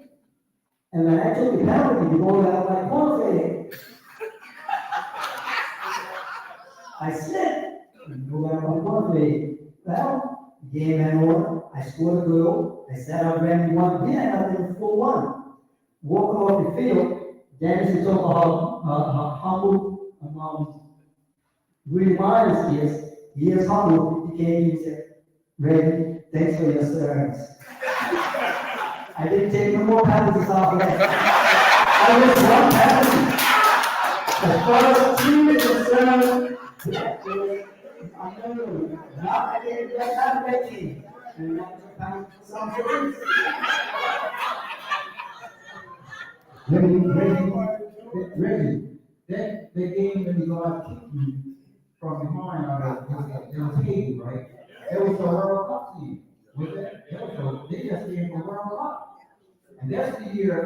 And when I took the penalty, the ball out of my corner fade. I slipped. The ball out of my corner fade. Well, the game went on. I scored a goal. I set up Randy 1. We ended up in 4-1. Walking off the field, Dennis was talking about how humble Willie Myers is. He is humble. He came and said, "Randy, thanks for your service." I didn't take no more penalties off of that. I missed one penalty. As far as the team is concerned, I know, not again, that's not that team. And that's a penalty for some reason. Reggie, that game when you go out kicking from behind, it was Haiti, right? It was the World Cup team. They just came from World Cup. And that's the year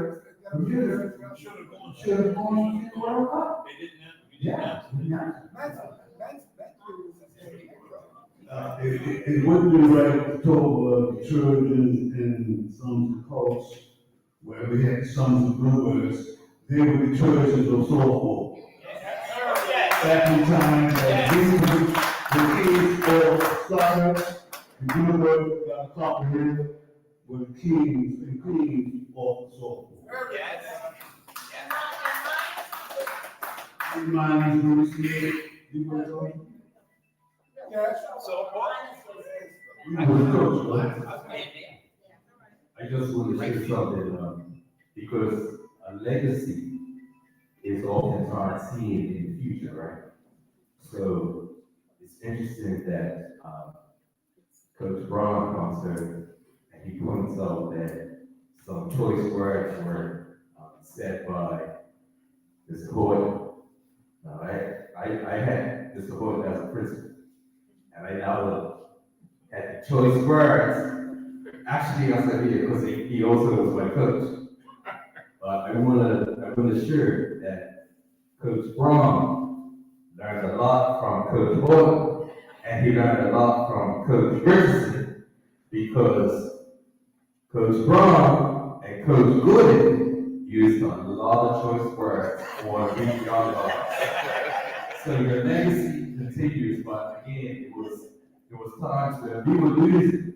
Bermuda should have gone to the World Cup. Yeah. It wouldn't be right to talk Trojans and some coach where we had some Bluebirds. They were the Trojans of softball. Back in time, the kids of soccer, the Bluebirds got a couple here were the kings and queens of the softball. Yes. My name is Bruce. You were talking? Yes. Softball? I just want to say something, because a legacy is oftentimes seen in the future, right? So it's interesting that Coach Brown comes here and he points out that some choice words were said by Mr. Hoyt. Now, I had Mr. Hoyt as a principal, and I now had the choice words. Actually, I said here because he also was my coach. But I want to assure that Coach Brown learned a lot from Coach Hoyt, And he learned a lot from Coach Richardson because Coach Brown and Coach Gooden used a lot of choice words for being young guys. So your legacy continues, but again, it was times where we were losing,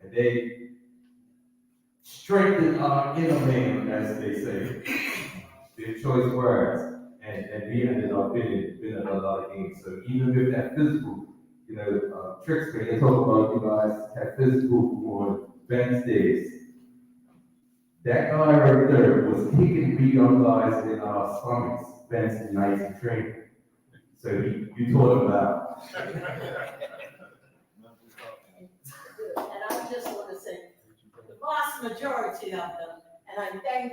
and they strengthened our inner man, as they say, their choice words, and we ended up winning a lot of games. So even with that physical, tricks where they talk about you guys have physical on Wednesdays. That guy right there was kicking me young guys in our stomachs Wednesday nights in training. So you taught him that. And I just want to say, the vast majority of them, and I thank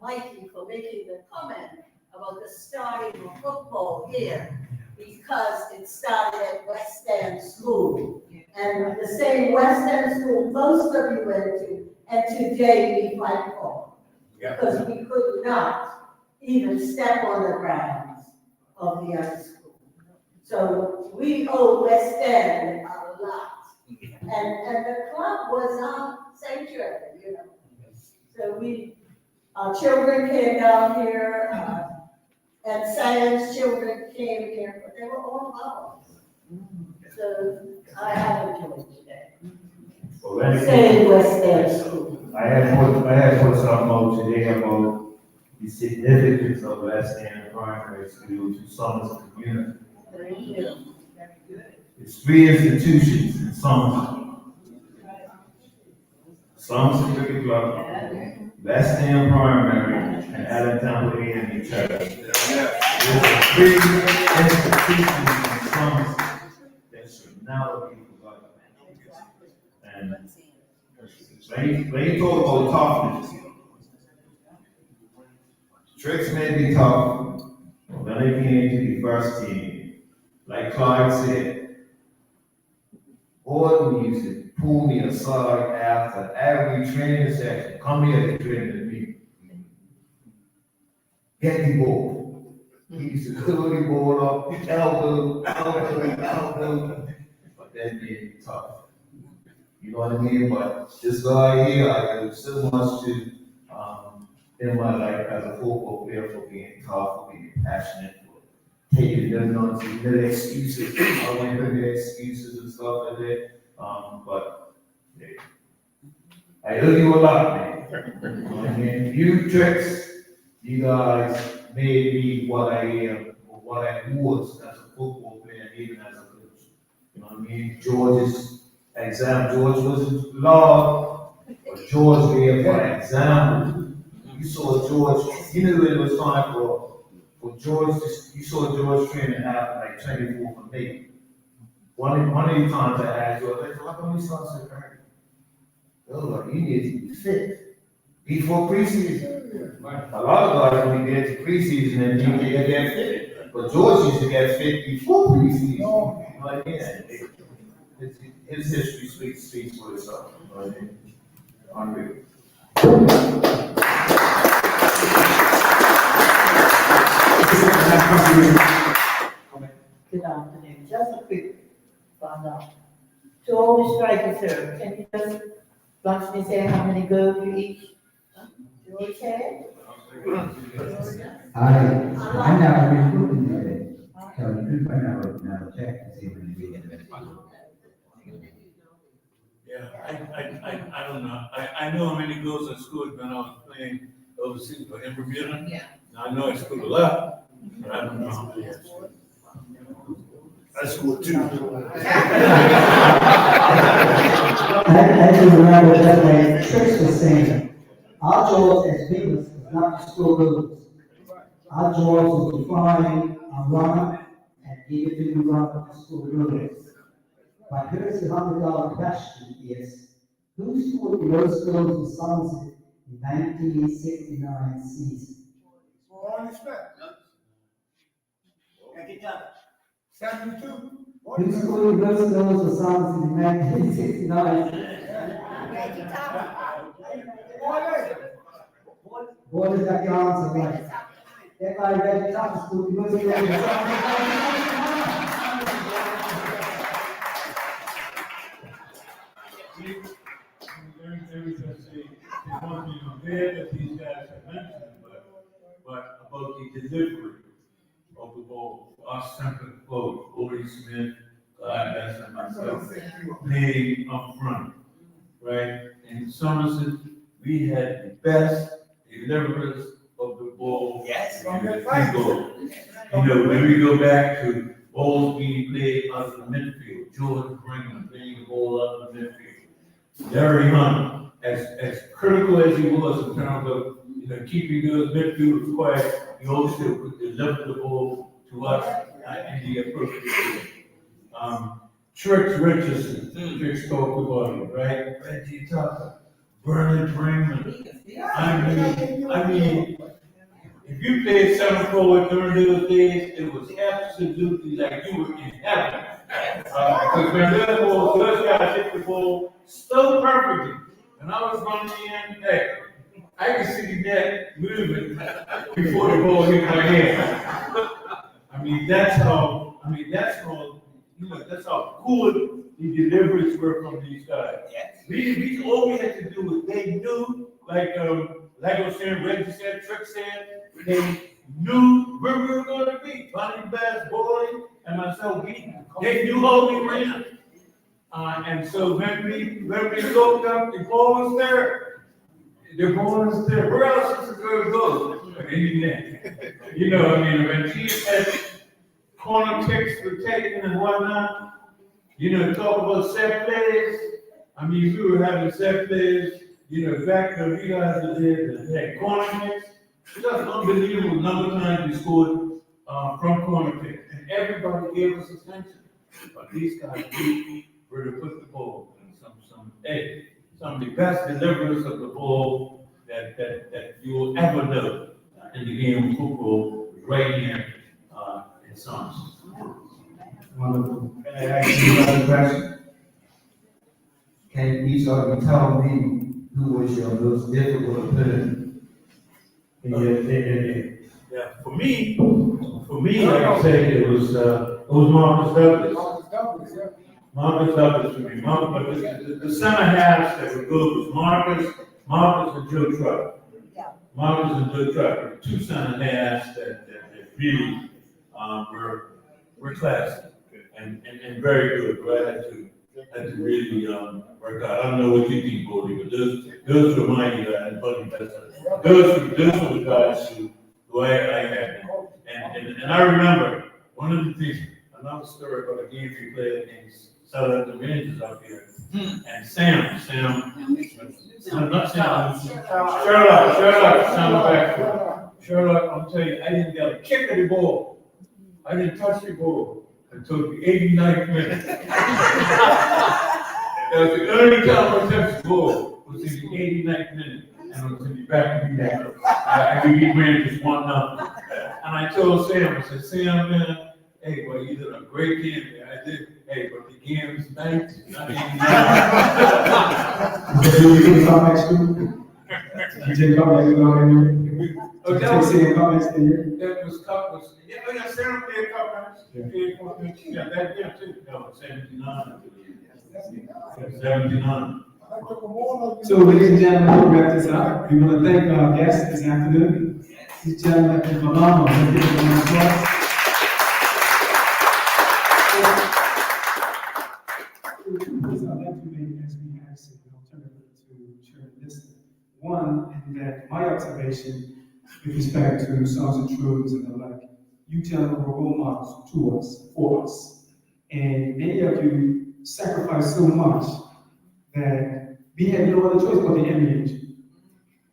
Mikey for making the comment about the starting of football here, because it started at West End School. And the same West End School most of you went to, and today we fight for. Because we could not even step on the grounds of the other school. So we owe West End a lot. And the club was our sanctuary, So our children came down here, and Sam's children came here, but they were all ours. So I have enjoyed today. Well, Stay in West End School. I had put something out today about the significance of West End Primary School to Somerset community. It's 3 institutions in Somerset. Somerset Cricket Club, West End Primary, and Allentown A&E Church. There's 3 institutions in Somerset that should never be forgotten. And when you talk about toughness, tricks may be tough, but when they came to the first team, like Clyde said, Gordon used to pull me aside after every training session. Come here to train with me. Get the ball. He used to curl the ball up, elbow, but that made it tough. You know what I mean? But this guy here, I owe so much to in my life as a football player for being tough, for being passionate, for taking them on to no excuses. I went for the excuses and stuff like that. But yeah, I owe you a lot, man. You know what I mean? You tricks, you guys made me what I am, or what I was as a football player, even as a coach. You know what I mean? George's example, George wasn't loved, but George gave an example. You saw George, you knew it was time for George, you saw George training after like 24 for me. One of the times I asked George, I said, how come you sound so early? Oh, you need to be fit before preseason. A lot of guys only get to preseason and you get fit. But George used to get fit before preseason. You know what I mean? His history speaks for itself. You know what I mean? Unreal. Good afternoon. Just a quick follow-up. To all the strikers here, can you just lunch me say how many goals you each? George had? I'm not recruiting today. So you could find out now, check and see when we get it. Yeah, I don't know. I know how many goals I scored when I was playing overseas, but in Bermuda. Yeah. I know I scored a lot, but I don't know how many I scored. I scored 2. I can remember that way Trix was saying, our George as Venus is not the school rules. Our George will define a runner and give it to you run the school rules. But here's the $100 question is, who scored the most goals in Somerset in 1969 season? Warren Smith. Kentucky. 72. Who scored the most goals for Somerset in 1969? Boy, is that the answer, right? That guy Reggie Thomas scored the most goals for Somerset. There that these guys have mentioned, but about the delivery of the ball, us central quote, Corey Smith, Gladys, and myself, playing up front, right? In Somerset, we had the best deliverers of the ball. Yes. In the field. You know, when we go back to balls being played out of the midfield, George Brigham playing the ball out of the midfield. Larry Hunt, as critical as he was in terms of, you know, keeping those midfielders quiet, he also could deliver the ball to us in the appropriate way. Trix Richardson, Trix talked about it, right? Reggie Tucker, Bernard Raymond. I mean, if you played center forward during those days, it was absolutely like you were in heaven. Because when those guys hit the ball so perfectly, and I was running in, hey, I could see the net moving before the ball hit my hand. I mean, that's how, you know, that's how good the deliveries were from these guys. We all we had to do was they knew, like I was saying, Reggie said, Trick said, they knew where we were going to be. Bonnie Bass, Boy, and myself, they knew how we ran. And so when we looked up, the ball was there. The ball was there. Where else is it going to go? In the net. You know, I mean, when teams had corner kicks were taken and whatnot, you know, talk about set plays. I mean, we were having set plays, you know, back when we guys did and had corner kicks. It's just unbelievable number of times we scored from corner kicks. And everybody gave us attention. But these guys were to put the ball in some of the best deliverers of the ball that you will ever know in the game of football right here in Somerset. Wonderful. Can I ask you another question? Can each of you tell me who was your most difficult opponent in your Yeah, for me, like I say, it was Marcus Douglas. Marcus Douglas for me. But the center halves that were good was Marcus and Joe Truck. Marcus and Joe Truck, two center halves that really were classy and very good. But I had to really work out. I don't know what you think, Bodie, but those were my buddy best. Those were the guys who I had. And I remember one of the things, another story about a game we played against Southampton Rangers up here. And Sam, Sherlock, I'm telling you, I didn't get a kick of the ball. I didn't touch the ball until the 89th minute. That was the only time I touched the ball, was in the 89th minute. And I was in the back of the net. And we ran just 1-0. And I told Sam, I said, Sam, man, hey, well, you did a great game, man. I did. Hey, but the game is 90. You didn't come next year? You didn't come next year? Take comments to you? That was cup was, yeah, Sam played cup match. Yeah, that year too. No, 79. 79. So, ladies and gentlemen, we'll wrap this up. We want to thank our guests this afternoon. These gentlemen have been phenomenal. Let's give them a applause. I'd like to make as we exit an alternative to Chair Lister. One, in that my observation with respect to Somerset Truths and the like, you gentlemen were role models to us, for us. And many of you sacrificed so much that we had no other choice but to emulate you.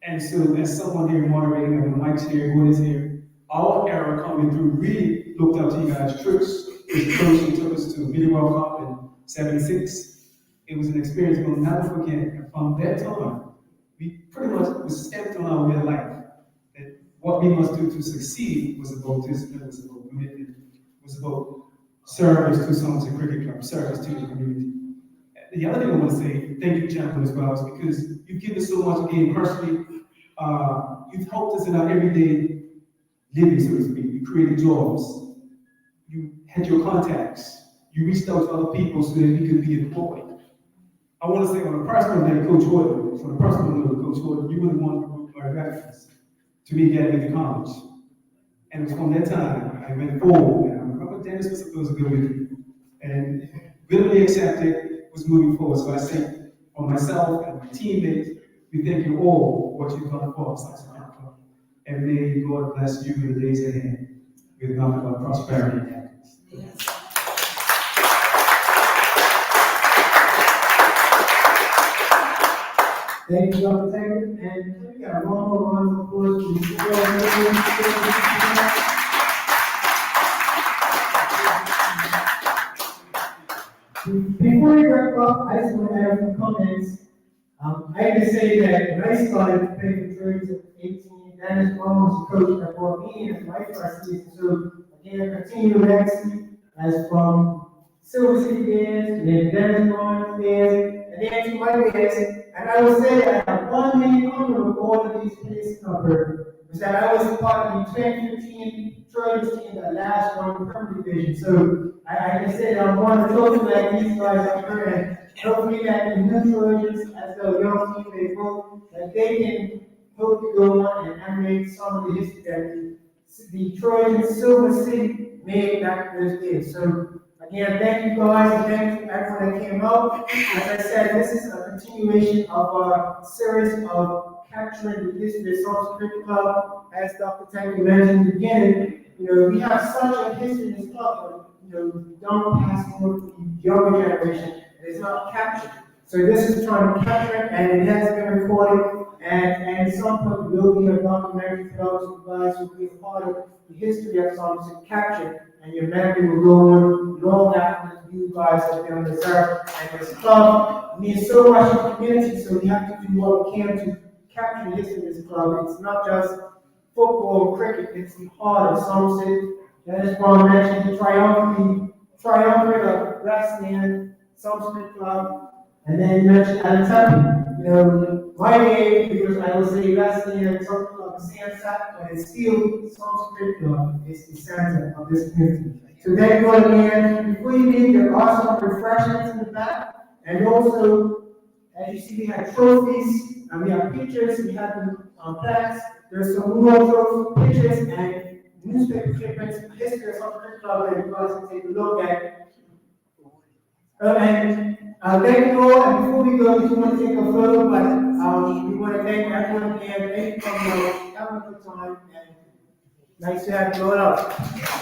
And so, as someone here moderating, and Mike's here, who is here, our era coming through really looked up to you guys. Tricks, his coach, took us to the Mini World Cup in '76. It was an experience we'll never forget. And from that time, we pretty much was stamped on our way of life. That what we must do to succeed was about discipline, was about commitment, was about service to Somerset Cricket Club, service to the community. The other thing I want to say, thank you, gentlemen, as well, is because you've given so much again personally. You've helped us in our everyday living, so to speak. You created jobs. you had your contacts, you reached out to other people so that you could be employed. I want to say on a personal level, Coach Horton, you were the one who wrote my reference to me getting into college. And it was from that time I went forward, and I remember Dennis was a good with you. And really accepted, was moving forward. So I say, for myself and my teammates, we thank you all for what you've done for us. And may God bless you in the days ahead with nothing but prosperity and happiness. Thank you, Dr. Taylor. And we got one more round of applause to Before we wrap up, I just want to add a few comments. I can say that when I started playing for Trojans at 18, Dennis Brown was the coach that brought me in as my first season. So again, continue the legacy as from Silver City fans, and then Dennis Brown fans, and then to my fans. And I will say that I have one main comment with all of these places covered was that I was part of the 2015 Trojans team that last won the Premier Division. So I can say that I'm one of the trophies like these guys up here, and hopefully that the new Trojans, as the young team they grow, that they can hope to go on and emulate some of the history that the Trojans Silver City made back in those days. So again, thank you guys, and thank you everyone that came out. As I said, this is a continuation of our series of capturing the history of Somerset Cricket Club. As Dr. Tanky mentioned in the beginning, we have such a history in this club, but we don't pass it on to the younger generation, and it's not captured. So this is trying to capture it, and it has been recorded, and at some point there will be a documentary for those of you guys who will be a part of the history of Somerset captured, and your memory will go on long after you guys have been on this earth. And this club means so much to the community, so we have to do what we can to capture the history of this club. It's not just football, cricket, it's the heart of Somerset. Dennis Brown mentioned the triumvirate of wrestling, Somerset Club, and then you mentioned at the time, my name, because I will say wrestling and Somerset Club is Somerset, but it's still Somerset Club is the center of this community. So thank you all again. Before you leave, there are some refreshments in the back, and also, as you see, we have trophies, and we have pictures, we have plaques. There's some more trophy pictures and newspaper clippings, history of Somerset Club, and you guys can take a look at. And thank you all, and before we go, we just want to take a photo, but we want to thank everyone again. Thank you for coming out, having a good time, and nice to have you all out.